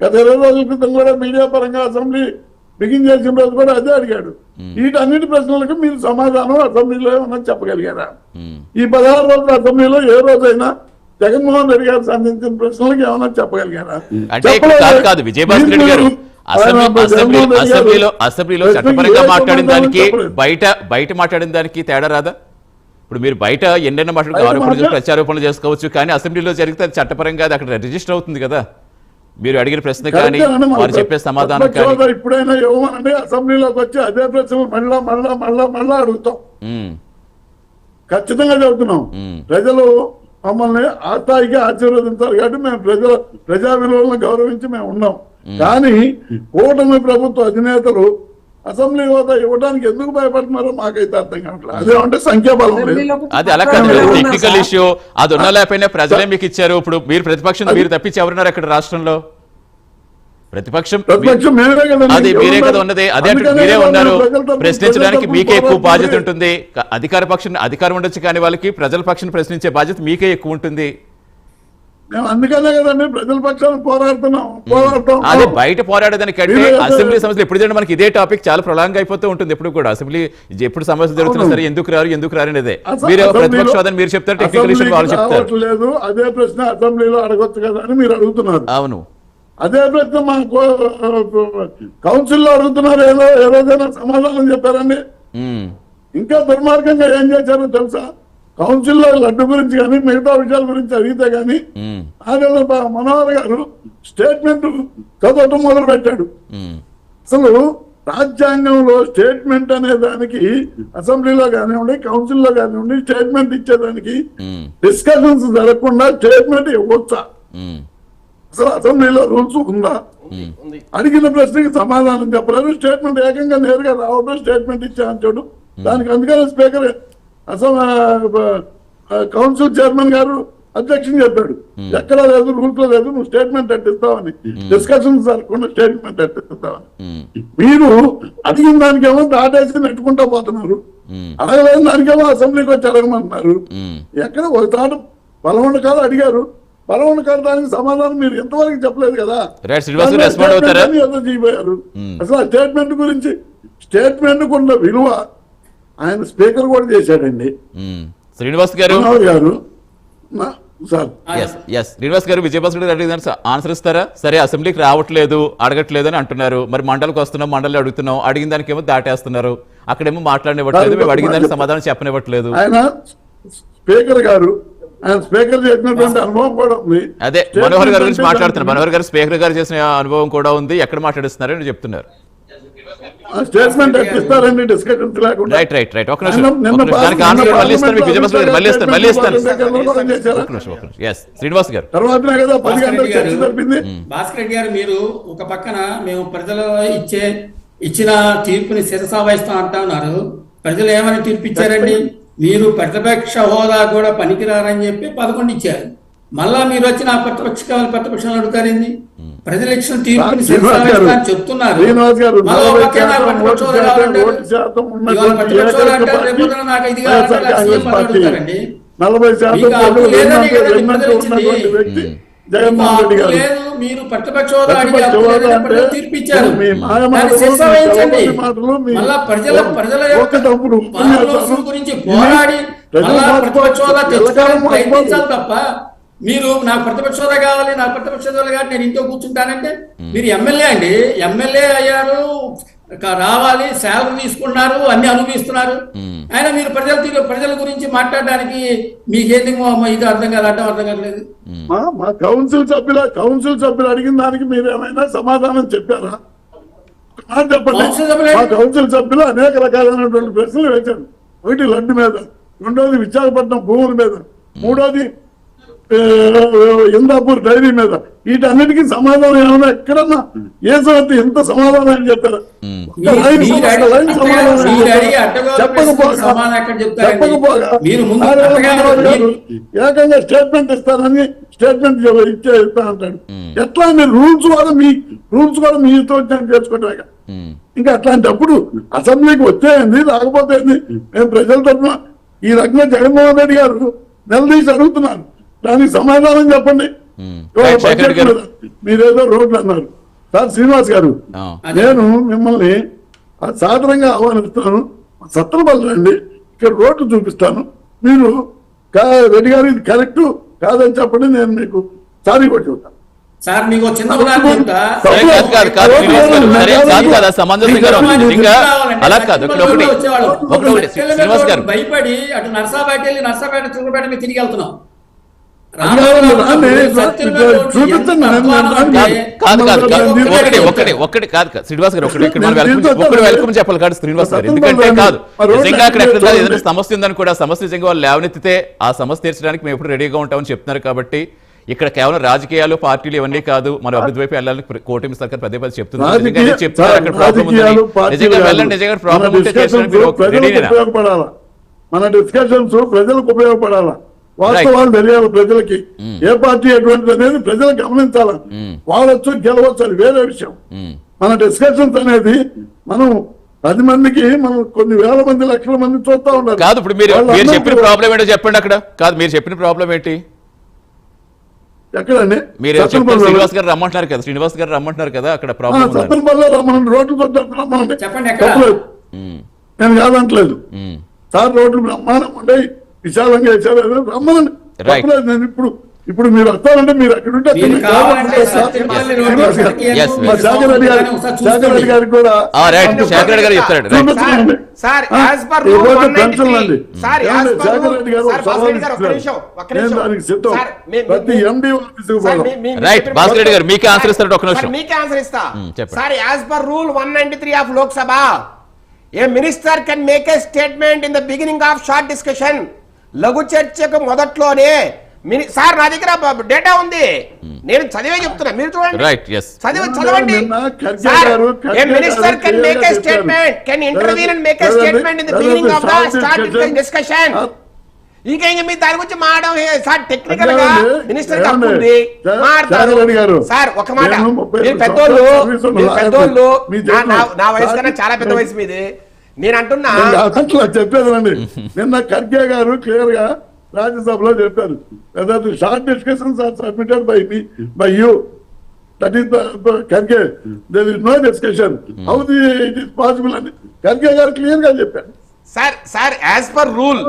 గత 20 రోజుల క్రితం కూడా మీడియా పరంగా అసెంబ్లీ బిగిన్ చేసిన రోజు కూడా అదే అడిగాడు. వీటన్నిటి ప్రశ్నలకు మీరు సమాధానం అసెంబ్లీలో ఏమన్నా చెప్పగలిగారా? ఈ 16 రోజుల అసెంబ్లీలో ఏ రోజైనా జగన్మోహన్ రెడ్డి గారు సంధించిన ప్రశ్నలకు ఏమన్నా చెప్పగలిగారా? అంటే ఇక్కడ కాదు విజయభాస్కర్ రెడ్డి గారు అసెంబ్లీలో చట్టపరంగా మాట్లాడిన దానికి బయట మాట్లాడిన దానికి తేడా రాదా? ఇప్పుడు మీరు బయట ఎన్నెన్న మాట్లాడుతూ ఆరోపణలు ప్రత్యారోపణలు చేసుకోవచ్చు, కానీ అసెంబ్లీలో జరిగితే అది చట్టపరంగా అది అక్కడ రిజిస్టర్ అవుతుంది కదా. మీరు అడిగిన ప్రశ్న కానీ వారు చెప్పే సమాధానం కానీ ఇప్పుడైనా ఇవ్వమనండి, అసెంబ్లీలోకి వచ్చి అదే ప్రశ్న మళ్ళా అడుగుతాం. ఖచ్చితంగా చెబుతున్నాం. ప్రజలు మమ్మల్ని ఆ స్థాయికి ఆశీర్వదించారు కాబట్టి మేము ప్రజా విలువలను గౌరవించి మేము ఉన్నాం. కానీ కూటమి ప్రభుత్వ అధినేతలు అసెంబ్లీ హోదా ఇవ్వడానికి ఎందుకు భయపడుతున్నారో మాకైతే అర్థం కావట్లేదు. అదేమంటే సంఖ్యాబలం లేదు. అది అలా కాదు, టెక్నికల్ ఇష్యూ. అది ఉన్నా లేకపోయినా ప్రజలే మీకు ఇచ్చారు. ఇప్పుడు మీరు ప్రతిపక్షం మీరు తప్పించి ఎవరున్నారు అక్కడ రాష్ట్రంలో? ప్రతిపక్షం అది మీరే కదా ఉన్నది. అదే మీరే ఉన్నారు. ప్రశ్నించడానికి మీకే ఎక్కువ బాధ్యత ఉంటుంది. అధికారం ఉండొచ్చు, కానీ వాళ్ళకి ప్రజల పక్షాన్ని ప్రశ్నించే బాధ్యత మీకే ఎక్కువ ఉంటుంది. మేము అందుకనే కదండి ప్రజల పక్షాన్ని పోరాడతాం. అదే బయట పోరాడేదానికంటే అసెంబ్లీ సమస్యలు ఎప్పుడు జరిగినా మనకి ఇదే టాపిక్ చాలా ప్రొలాంగ్ అయిపోతూ ఉంటుంది. ఎప్పుడు కూడా అసెంబ్లీ ఎప్పుడు సమస్య జరుగుతున్నా సరే ఎందుకు రారు అనేది మీరు ప్రతిపక్ష వాదన మీరు చెప్తారు, టెక్నికల్ ఇష్యూ వాళ్ళు చెప్తారు. లేదు అదే ప్రశ్న అసెంబ్లీలో అడగొచ్చు కదా అని మీరు అడుగుతున్నారు. అవును, అదే ప్రశ్న మా కౌన్సిల్లో అడుగుతున్నారు. ఏ రోజైనా సమాధానం చెప్పారండి? ఇంకా దుర్మార్గంగా ఏం చేశారో తెలుసా? కౌన్సిల్లో లడ్డు గురించి కానీ మిగతా విషయాల గురించి అడిగితే కానీ మనోహర్ గారు స్టేట్మెంట్ చదవటం మొదలు పెట్టాడు. అసలు రాజ్యాంగంలో స్టేట్మెంట్ అనే దానికి అసెంబ్లీలో కానివ్వండి కౌన్సిల్లో కానివ్వండి స్టేట్మెంట్ ఇచ్చేదానికి డిస్కషన్స్ జరగకుండా స్టేట్మెంట్ ఇవ్వచ్చా? అసలు అసెంబ్లీలో రూల్స్ ఉందా? అడిగిన ప్రశ్నకి సమాధానం చెప్పలేదు. స్టేట్మెంట్ ఏకంగా నేరుగా రావడం స్టేట్మెంట్ ఇచ్చాను. దానికి అందుకని స్పీకర్ కౌన్సిల్ చైర్మన్ గారు అబ్జెక్షన్ చెప్పాడు. ఎక్కడా లేదు, రూల్స్ లో లేదు, నువ్వు స్టేట్మెంట్ అట్టిస్తావని. డిస్కషన్స్ జరగకుండా స్టేట్మెంట్ అట్టిస్తావని. మీరు అడిగిన దానికేమో దాటేసి నెట్టుకుంటా పోతున్నారు. అడగలేని దానికేమో అసెంబ్లీకి వచ్చి అడగమంటున్నారు. ఎక్కడ ఒక తాట బలవండ కాదు అడిగారు. బలవండ కాదు దానికి సమాధానం మీరు ఎంతవరకు చెప్పలేదు కదా. చేయబోయారు. అసలు ఆ స్టేట్మెంట్ గురించి స్టేట్మెంట్ ఉన్న విలువ ఆయన స్పీకర్ కూడా చేశాడండి. శ్రీనివాస్ గారు శ్రీనివాస్ గారు విజయభాస్కర్ గారు అడిగిన ఆన్సర్ ఇస్తారా? సరే అసెంబ్లీకి రావట్లేదు అడగట్లేదు అని అంటున్నారు. మరి మండలికి వస్తున్నాం, మండలి అడుగుతున్నాం, అడిగిన దానికి ఏమో దాటేస్తున్నారు. అక్కడేమో మాట్లాడనివ్వట్లేదు, మేము అడిగిన దానికి సమాధానం చెప్పనివ్వట్లేదు. ఆయన స్పీకర్ గారు ఆయన స్పీకర్ చేసినటువంటి అనుభవం కూడా ఉంది. అదే మనోహర్ గారి గురించి మాట్లాడుతున్నారు. మనోహర్ గారు స్పీకర్ గారు చేసిన అనుభవం కూడా ఉంది. ఎక్కడ మాట్లాడిస్తున్నారని చెప్తున్నారు. స్టేట్మెంట్ ఇస్తారండి డిస్కషన్స్ లేకుండా. రైట్ ఒక నిమిషం శ్రీనివాస్ గారు. భాస్కర్ రెడ్డి గారు మీరు ఒక పక్కన మేము ప్రజలు ఇచ్చిన తీర్పుని శిరసావహిస్తాం అంటా ఉన్నారు. ప్రజలు ఏమని తీర్పు ఇచ్చారండి? మీరు ప్రతిపక్ష హోదా కూడా పనికిరారని చెప్పి 11 ఇచ్చారు. మళ్ళా మీరు వచ్చి నా ప్రతిపక్షాలు అడుగుతారేంది? ప్రజలు ఇచ్చిన తీర్పుని చెప్తున్నారు. మీరు ప్రతిపక్ష హోదా తీర్పు ఇచ్చారు. మళ్ళా ప్రజల గురించి పోరాడి ప్రతిపక్ష హోదా తెచ్చుకోవాలని ప్రయత్నించాలి తప్ప మీరు నాకు ప్రతిపక్ష హోదా కావాలి, నాకు ప్రతిపక్ష హోదా కావాలి, నేను ఇంట్లో కూర్చుంటానంటే మీరు ఎమ్మెల్యే అండి. ఎమ్మెల్యే అయ్యారు, రావాలి, శాలరీ తీసుకున్నారు, అన్ని అనుభవిస్తున్నారు. అయినా మీరు ప్రజల గురించి మాట్లాడడానికి మీకేంటి ఇది అర్థం కాలేదు. మా కౌన్సిల్ సభ్యులు అడిగిన దానికి మీరు ఏమైనా సమాధానం చెప్పారా? చెప్పండి. మా కౌన్సిల్ సభ్యులు అనేక రకాలైనటువంటి ప్రశ్నలు వేశారు. ఒకటి లడ్డు మీద, రెండోది విశాఖపట్నం భూముల మీద, మూడోది ఇందాపూర్ డైరీ మీద. వీటన్నిటికీ సమాధానం ఏమన్నా ఎక్కడన్నా ఏ సంగతి ఎంత సమాధానం అని చెప్పారా? ఏకంగా స్టేట్మెంట్ ఇస్తానని స్టేట్మెంట్ ఇస్తా అంటాడు. ఎట్లా అండి? రూల్స్ కూడా మీతో చేసుకోవటం. ఇంకా అట్లాంటప్పుడు అసెంబ్లీకి వచ్చేయండి, రాకపోతే మేము ప్రజల తరఫున ఈ రకంగా జగన్మోహన్ రెడ్డి గారు నిలదీసి అడుగుతున్నారు. దానికి సమాధానం చెప్పండి. మీరేదో రోడ్లు అన్నారు, సార్ శ్రీనివాస్ గారు ఆ. నేను మిమ్మల్ని సాధారణంగా ఆహ్వానిస్తాను, సత్రపల్లి రండి, ఇక్కడ రోడ్డు చూపిస్తాను, మీరు రెడ్డి గారు ఇది కరెక్ట్ కాదని చెప్పండి, నేను మీకు సారీ కొట్టి ఉంటాను. సార్ మీకు చిన్న ఉదాహరణ చెప్తా. సరే, కాదు, శ్రీనివాస్ గారు, సరే, కాదు, అది సమంజసంగా ఉంది. ఇంకా అలా కాదు, ఒకటి శ్రీనివాస్ గారు భయపడి అటు నర్సాపేట వెళ్ళి నర్సాపేట చిన్నపేట మీద తిరిగి వెళ్తున్నాం. కాదు శ్రీనివాస్ గారు, ఒకటి మనం వెల్కమ్ చెప్పాలి కాదు శ్రీనివాస్ గారు, ఎందుకంటే కాదు నిజంగా అక్కడ ఎక్కడ ఏదైనా సమస్య ఉందని కూడా సమస్య నిజంగా వాళ్ళు లేవనెత్తితే ఆ సమస్య తీర్చడానికి మేము ఎప్పుడు రెడీగా ఉంటామని చెప్తున్నారు. కాబట్టి ఇక్కడ కేవలం రాజకీయాలు పార్టీలు ఇవన్నీ కాదు, మనం అభివృద్ధి వైపు వెళ్ళాలని కూటమి సర్కార్ పదే పదే చెప్తున్నారు. చెప్తున్నారు అక్కడ ప్రాబ్లం ఉందని, నిజంగా వెళ్ళండి, నిజంగా ప్రాబ్లం ఉంటే ఉపయోగపడాలా, మన డిస్కషన్స్ ప్రజలకు ఉపయోగపడాలా, వాస్తవాలు తెలియాలి ప్రజలకి, ఏ పార్టీ ఎటువంటి అనేది ప్రజలు గమనించాలి. వాడొచ్చు గెలవచ్చు అది వేరే విషయం. మన డిస్కషన్స్ అనేది మనం 10 మందికి మనం కొన్ని వేల మంది లక్షల మంది చూస్తా ఉన్నారు. కాదు ఇప్పుడు మీరు చెప్పిన ప్రాబ్లం ఏంటో చెప్పండి అక్కడ. కాదు మీరు చెప్పిన ప్రాబ్లం ఏంటి? ఎక్కడండి? మీరు శ్రీనివాస్ గారు రమ్మంటున్నారు కదా, శ్రీనివాస్ గారు రమ్మంటున్నారు కదా, అక్కడ ప్రాబ్లం సత్తనపల్లిలో రమ్మనండి, రోడ్లు రమ్మనండి, చెప్పండి ఎక్కడ? నేను కాదంటలేదు సార్, రోడ్లు బ్రహ్మాండం ఉండే విశాలంగా వేసారు, రమ్మనండి, తప్పలేదు. నేను ఇప్పుడు మీరు వస్తారంటే మీరు అక్కడ ఉంటే శాఖర్ రెడ్డి గారికి కూడా శాఖర్ గారు చెప్తాడు. ప్రతి ఎండి రైట్ భాస్కర్ రెడ్డి గారు మీకే ఆన్సర్ ఇస్తారు. ఒక నిమిషం మీకే ఆన్సర్ ఇస్తా. Sir as per rule 193 of Lok Sabha A minister can make a statement in the beginning of short discussion. లఘు చర్చకు మొదట్లోనే సార్ నా దగ్గర డేటా ఉంది, నేను చదివే చెప్తున్నా, మీరు చూడండి, చదవండి. Minister can make a statement, can intervene and make a statement in the beginning of the start discussion. ఇంకా మీరు దాని గురించి మాట్లాడడం సార్ టెక్నికల్ గా మినిస్టర్ తప్పుంది మాట్లాడతారు. సార్ ఒక మాట, మీరు పెద్దోళ్ళు నా వయసు కన్నా చాలా పెద్ద వయసు మీది, నేను అంటున్నా చెప్పేదండి. నిన్న ఖర్గే గారు క్లియర్ గా రాజ్యసభలో చెప్పారు, short discussions are submitted by you, that is Kharge, there is no discussion, how it is possible అని ఖర్గే గారు క్లియర్ గా చెప్పారు. సార్ యాజ్ పర్ రూల్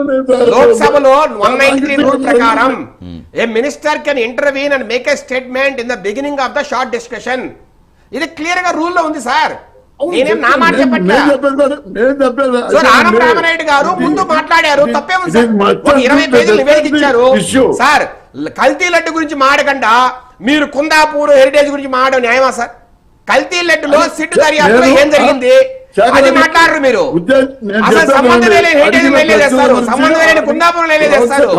లోక్సభలో 193 రూల్ ప్రకారం a minister can intervene and make a statement in the beginning of the short discussion. ఇది clear గా rule లో ఉంది సార్, నేనేం నా మాట చెప్పట్లేదు. ఆనం రామనాయుడు గారు ముందు మాట్లాడారు, తప్పేముంది సార్, 20 పేజీలు నివేదిక ఇచ్చారు. సార్ కల్తీ లడ్డు గురించి మాడకుండా మీరు కుందాపూర్ హెరిటేజ్ గురించి మాడడం న్యాయమా సార్? కల్తీ లడ్డులో సిట్టు దర్యాప్తులో ఏం జరిగింది అది మాట్లాడరు మీరు. అసలు సంబంధం లేని హెరిటేజ్ వెళ్ళేస్తారు, సంబంధం లేని కుందాపూర్ వెళ్ళేస్తారు,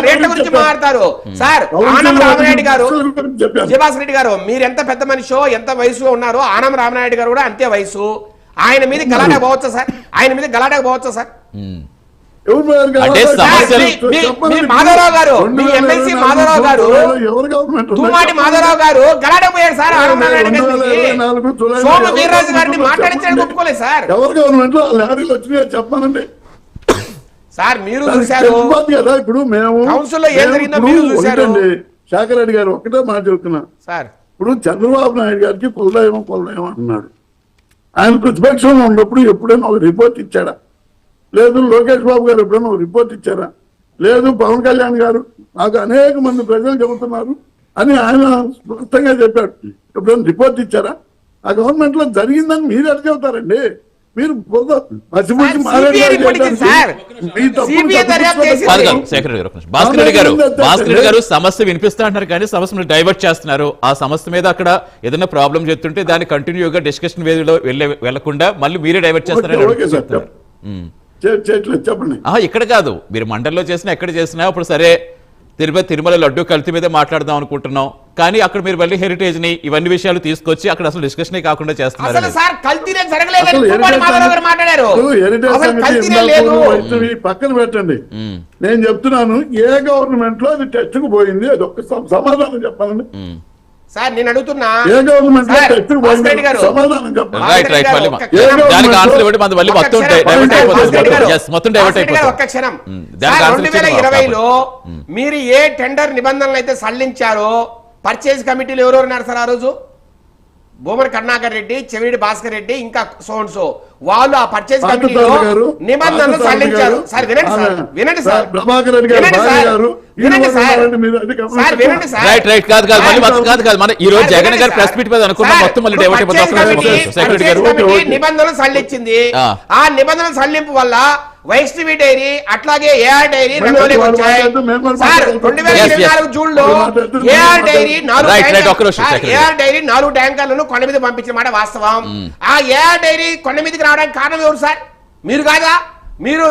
రేట్ల గురించి మాట్లాడతారు. సార్ ఆనం రామనాయుడు గారు, విజయభాస్కర్ రెడ్డి గారు, మీరు ఎంత పెద్ద మనిషో ఎంత వయసులో ఉన్నారో ఆనం రామనాయుడు గారు కూడా అంతే వయసు. ఆయన మీద గలాటకు పోవచ్చా సార్? ఆయన మీద గలాటకు పోవచ్చా సార్? మాధవరావు గారు, మీ ఎమ్మెల్సీ మాధవరావు గారు, తుమ్మాటి మాధవరావు గారు గలాటకు పోయారు సార్. ఆనం రామనాయుడు గారు సోము వీర్రాజు గారిని మాట్లాడించడానికి ఒప్పుకోలేదు సార్. ఎవరు గవర్నమెంట్ లారీలు వచ్చినాయో చెప్పానండి సార్, మీరు చూశారు కదా. ఇప్పుడు మేము కౌన్సిల్లో ఏం జరిగిందో మీరు చూశారు. శాఖర్ రెడ్డి గారు ఒకటే మాట చెప్తున్నా సార్, ఇప్పుడు చంద్రబాబు నాయుడు గారికి కులదైవం అంటున్నాడు. ఆయన ప్రతిపక్షంలో ఉన్నప్పుడు ఎప్పుడైనా ఒక రిపోర్ట్ ఇచ్చాడా? లేదు. లోకేష్ బాబు గారు ఎప్పుడైనా ఒక రిపోర్ట్ ఇచ్చారా? లేదు. పవన్ కళ్యాణ్ గారు నాకు అనేక మంది ప్రజలు చెబుతున్నారు అని ఆయన స్పష్టంగా చెప్పాడు. ఎప్పుడైనా రిపోర్ట్ ఇచ్చారా? ఆ గవర్నమెంట్ లో జరిగిందని మీరు ఎట్లా చెబుతారండి? మీరు భాస్కర్ రెడ్డి గారు సమస్య వినిపిస్తా అంటున్నారు కానీ సమస్యను డైవర్ట్ చేస్తున్నారు. ఆ సమస్య మీద అక్కడ ఏదైనా ప్రాబ్లం చెప్తుంటే దాన్ని కంటిన్యూగా డిస్కషన్ వేదిలో వెళ్లకుండా మళ్ళీ మీరే డైవర్ట్ చేస్తున్నారు. చెప్పండి. ఇక్కడ కాదు, మీరు మండలిలో చేసినా ఎక్కడ చేసినా ఇప్పుడు సరే తిరుమల లడ్డు కల్తీ మీద మాట్లాడదాం అనుకుంటున్నాం, కానీ అక్కడ మీరు మళ్ళీ హెరిటేజ్ ని ఇవన్నీ విషయాలు తీసుకొచ్చి అక్కడ అసలు డిస్కషన్ కాకుండా చేస్తున్నారు. పక్కన పెట్టండి, నేను చెప్తున్నాను ఏ గవర్నమెంట్ లో అది టెస్ట్ కు పోయింది, అది ఒక్క సమాధానం చెప్పాలండి సార్. నేను అడుగుతున్నా ఏ గవర్నమెంట్ లో టెస్ట్ కు పోయింది సమాధానం చెప్పండి. ఒక్క క్షణం. 2020లో మీరు ఏ టెండర్ నిబంధనలు అయితే సడలించారో పర్చేజ్ కమిటీలు ఎవరెవరు ఉన్నారు సార్ ఆ రోజు? భూమన కరుణాకర్ రెడ్డి, చెవిరెడ్డి భాస్కర్ రెడ్డి, ఇంకా సో వాళ్ళు ఆ పర్చేజ్ పార్థ కమిటీలో సారథి గారు, నిబంధనలు పార్థ సారథి సడలించారు. గారు, సార్ వినండి సార్, వినండి సార్, ప్రభాకర్ రెడ్డి గారు, వినండి భార్య సార్, గారు, వినండి సార్, ఈయన మీరు అది గమనించారా? సార్ వినండి సార్. రైట్ కాదు మళ్ళీ కాదు మన ఈ రోజు జగన్ గారు ప్రెస్ మీట్ మీద అనుకున్నాం మొత్తం మళ్ళీ డైవర్ట్ అయిపోతుంది. సెక్రటరీ గారు నిబంధనలు సడలించింది. ఆ. ఆ నిబంధనల సడలింపు వల్ల వైష్ణవి డైరీ అట్లాగే ఏఆర్ డైరీ రంగంలోకి వచ్చాయి. సార్ 2024 జూన్ లో ఏఆర్ డైరీ 4 ట్యాంకర్లను కొండ మీద పంపించిన మాట వాస్తవం. ఆ ఏఆర్ డైరీ కొండ మీదకి రావడానికి కారణం ఎవరు సార్? మీరు కాదా? మీరు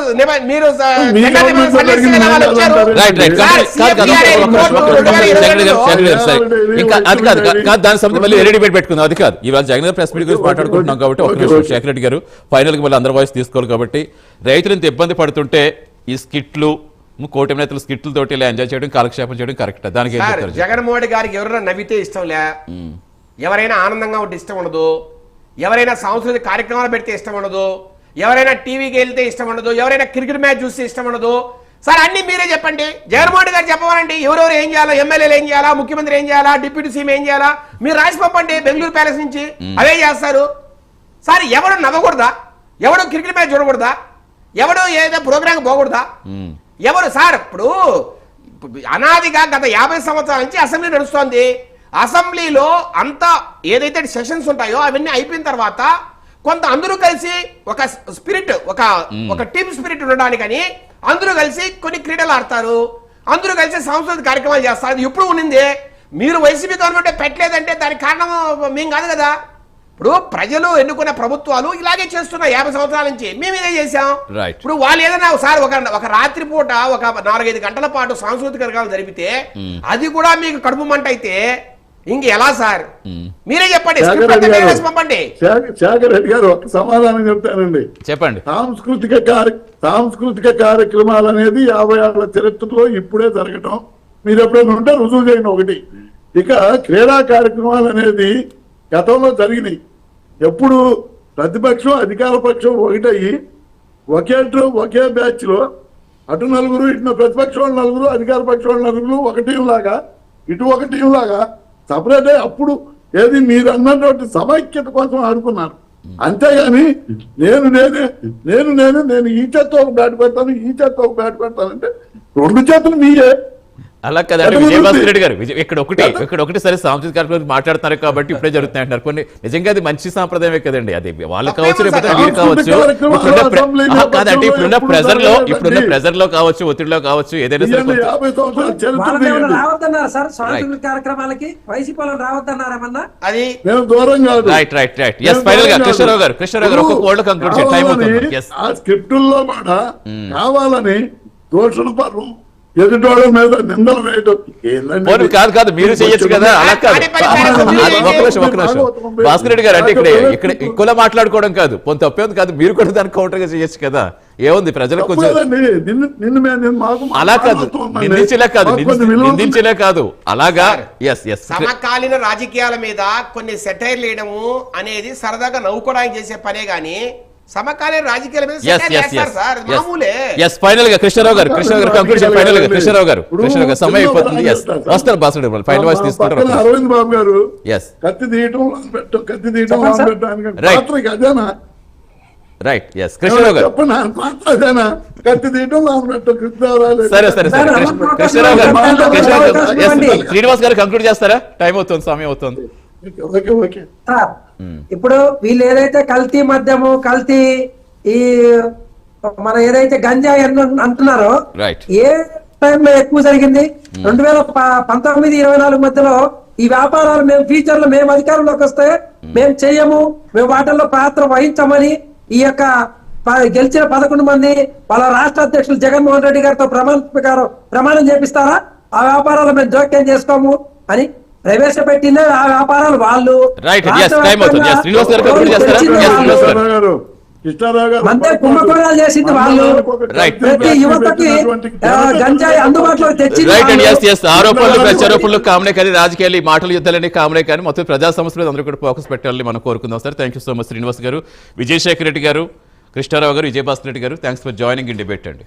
ఇంకా అది కాదు దాని సంబంధించి మళ్ళీ ఎల్ఈడి డిబేట్ పెట్టుకుందాం. అది కాదు ఇవాళ జగన్ గారు ప్రెస్ మీట్ గురించి మాట్లాడుకుంటున్నాం కాబట్టి ఒక నిమిషం శేఖర్ రెడ్డి గారు ఫైనల్ గా మళ్ళీ అందరి వాయిస్ తీసుకోవాలి కాబట్టి రైతులు ఇంత ఇబ్బంది పడుతుంటే ఈ స్కిట్లు కూటమి నేతలు స్కిట్లతోటి ఇలా ఎంజాయ్ చేయడం కాలక్షేపం చేయడం కరెక్ట్. దానికి జగన్మోహన్ గారికి ఎవరైనా నవ్వితే ఇష్టం లే, ఎవరైనా ఆనందంగా ఉంటే ఇష్టం ఉండదు, ఎవరైనా సాంస్కృతిక కార్యక్రమాలు పెడితే ఇష్టం ఉండదు, ఎవరైనా టీవీకి వెళ్తే ఇష్టం ఉండదు, ఎవరైనా క్రికెట్ మ్యాచ్ చూస్తే ఇష్టం ఉండదు. సార్ అన్ని మీరే చెప్పండి. జగన్మోహన్ గారు చెప్పవాలండి ఎవరెవరు ఏం చేయాలా, ఎమ్మెల్యేలు ఏం చేయాలా, ముఖ్యమంత్రి ఏం చేయాలా, డిప్యూటీ సీఎం ఏం చేయాలా మీరు రాసి పంపండి బెంగళూరు ప్యాలెస్ నుంచి, అవే చేస్తారు. సార్ ఎవడు నవ్వకూడదా, ఎవడు క్రికెట్ మ్యాచ్ చూడకూడదా, ఎవడు ఏదో ప్రోగ్రామ్ పోకూడదా, ఎవరు సార్? ఇప్పుడు అనాదిగా గత 50 సంవత్సరాల నుంచి అసెంబ్లీ నడుస్తోంది. అసెంబ్లీలో అంతా ఏదైతే సెషన్స్ ఉంటాయో అవన్నీ అయిపోయిన తర్వాత కొంత అందరూ కలిసి ఒక స్పిరిట్ ఒక టీమ్ స్పిరిట్ ఉండడానికని అందరూ కలిసి కొన్ని క్రీడలు ఆడతారు, అందరూ కలిసి సాంస్కృతిక కార్యక్రమాలు చేస్తారు. అది ఎప్పుడు ఉన్నింది. మీరు వైసీపీ గవర్నమెంట్ పెట్టలేదంటే దానికి కారణం మేము కాదు కదా. ఇప్పుడు ప్రజలు ఎన్నుకున్న ప్రభుత్వాలు ఇలాగే చేస్తున్నా 50 సంవత్సరాల నుంచి మేము ఇదే చేశాం. ఇప్పుడు వాళ్ళు ఏదైనా సార్ ఒక రాత్రి పూట ఒక 4-5 గంటల పాటు సాంస్కృతిక కార్యక్రమాలు జరిపితే అది కూడా మీకు కడుపు మంట అయితే ఇంక ఎలా సార్? మీరే చెప్పండి, పంపండి. శేఖర్ రెడ్డి గారు ఒక సమాధానం చెప్తానండి. చెప్పండి. సాంస్కృతిక కార్యక్రమాలు అనేది 50 ఏళ్ల చరిత్రలో ఇప్పుడే జరగటం. మీరు ఎప్పుడైనా ఉంటే రుజువు చేయండి ఒకటి. ఇక క్రీడా కార్యక్రమాలు అనేది గతంలో జరిగినాయి. ఎప్పుడు ప్రతిపక్షం అధికార పక్షం ఒకటయ్యి ఒకే బ్యాచ్ లో అటు నలుగురు ఇటు ప్రతిపక్షం వాళ్ళు నలుగురు అధికార పక్షం వాళ్ళు నలుగురు ఒక టీం లాగా ఇటు ఒక టీం లాగా సపరేట్ అయ్యి అప్పుడు ఏది మీరు అన్నటువంటి సమైక్యత కోసం ఆడుకున్నారు. అంతేగాని నేను ఈ చేత్తో ఒక బ్యాట్ పెడతాను ఈ చేత్తో ఒక బ్యాట్ పెడతానంటే 2 చేతులు మీరే. అలా కదండి విజయభాస్కర్ రెడ్డి గారు. ఇక్కడ ఒకటి సరే సాంస్కృతిక కార్యక్రమాలు మాట్లాడుతున్నారు కాబట్టి ఇప్పుడే జరుగుతున్నాయి అంటున్నారు. కొన్ని నిజంగా అది మంచి సాంప్రదాయమే కదండి. అది వాళ్ళు కావచ్చు లేకపోతే వీరు కావచ్చు. కాదంటే ఇప్పుడున్న ప్రెజర్ లో కావచ్చు, ఒత్తిడిలో కావచ్చు, ఏదైనా రావద్దన్నారు సార్ సాంస్కృతిక కార్యక్రమాలకి వైసీపీ వాళ్ళు రావద్దన్నారేమన్నా? అది రైట్ ఫైనల్ గా కృష్ణరావు గారు ఒక కోల్డ్ కంక్లూడ్ చేయండి. టైం అవుతుంది. ఆ స్క్రిప్టుల్లో కూడా కావాలని దోషుల పర్వం ఎదుటోళ్ళ మీద నిందలు వేయడం కాదు మీరు చేయొచ్చు కదా. అలా కాదు ఒక నిమిషం భాస్కర్ రెడ్డి గారు అంటే ఇక్కడ ఎక్కువలా మాట్లాడుకోవడం కాదు, కొంత తప్పేది కాదు. మీరు కూడా దానికి కౌంటర్ గా చేయొచ్చు కదా. ఏముంది ప్రజలకు కొంచెం అలా కాదు, నిందించలే కాదు అలాగా. సమకాలీన రాజకీయాల మీద కొన్ని సెటైర్ లేయడము అనేది సరదాగా నవ్వుకోవడానికి చేసే పనే గానీ సమకాలీన రాజకీయాల మీద ఫైనల్ గా కృష్ణరావు గారు కంక్లూజన్ ఫైనల్ గా కృష్ణరావు గారు సమయం అయిపోతుంది. వస్తారు భాస్కర్ ఫైనల్ వాయిస్ తీసుకుంటారు. అరవింద్ బాబు గారు కత్తి తీయటం అదేనా? రైట్ కృష్ణరావు గారు కత్తి తీయటం సరే కృష్ణరావు గారు శ్రీనివాస్ గారు కంక్లూడ్ చేస్తారా? టైం అవుతుంది, సమయం అవుతుంది. ఇప్పుడు వీళ్ళు ఏదైతే కల్తీ మద్యము కల్తీ ఈ మన ఏదైతే గంజాయి అంటున్నారో ఏ టైంలో ఎక్కువ జరిగింది? 2019-24 మధ్యలో ఈ వ్యాపారాలు మేము ఫ్యూచర్ లో మేము అధికారంలోకి వస్తే మేము చెయ్యము, మేము వాటిల్లో పాత్ర వహించమని ఈ యొక్క గెలిచిన 11 మంది వాళ్ళ రాష్ట్ర అధ్యక్షులు జగన్మోహన్ రెడ్డి గారితో ప్రమాణం చేపిస్తారా? ఆ వ్యాపారాలు మేము జోక్యం చేసుకోము అని ప్రవేశపెట్టిందే ఆ వ్యాపారాలు వాళ్ళు. కుంభకోణాలు చేసింది వాళ్ళు. ప్రతి యువతకి గంజాయి అందుబాటులోకి తెచ్చింది. ఆరోపణలు ప్రత్యారోపణలు కామనే కానీ రాజకీయాలు ఈ మాటలు యుద్ధాలని కామనే కానీ మొత్తం ప్రజా సమస్యలు అందరూ కూడా ఫోకస్ పెట్టాలని మనం కోరుకుందాం sir. Thank you so much Srinivas గారు, విజయశేఖర్ రెడ్డి గారు, కృష్ణారావు గారు, విజయభాస్కర్ రెడ్డి గారు. Thanks for joining in debate అండి.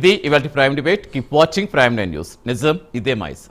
ఇది ఇవాళ prime debate. Keep watching Prime 9 news. నిజం ఇదే మాయిస్.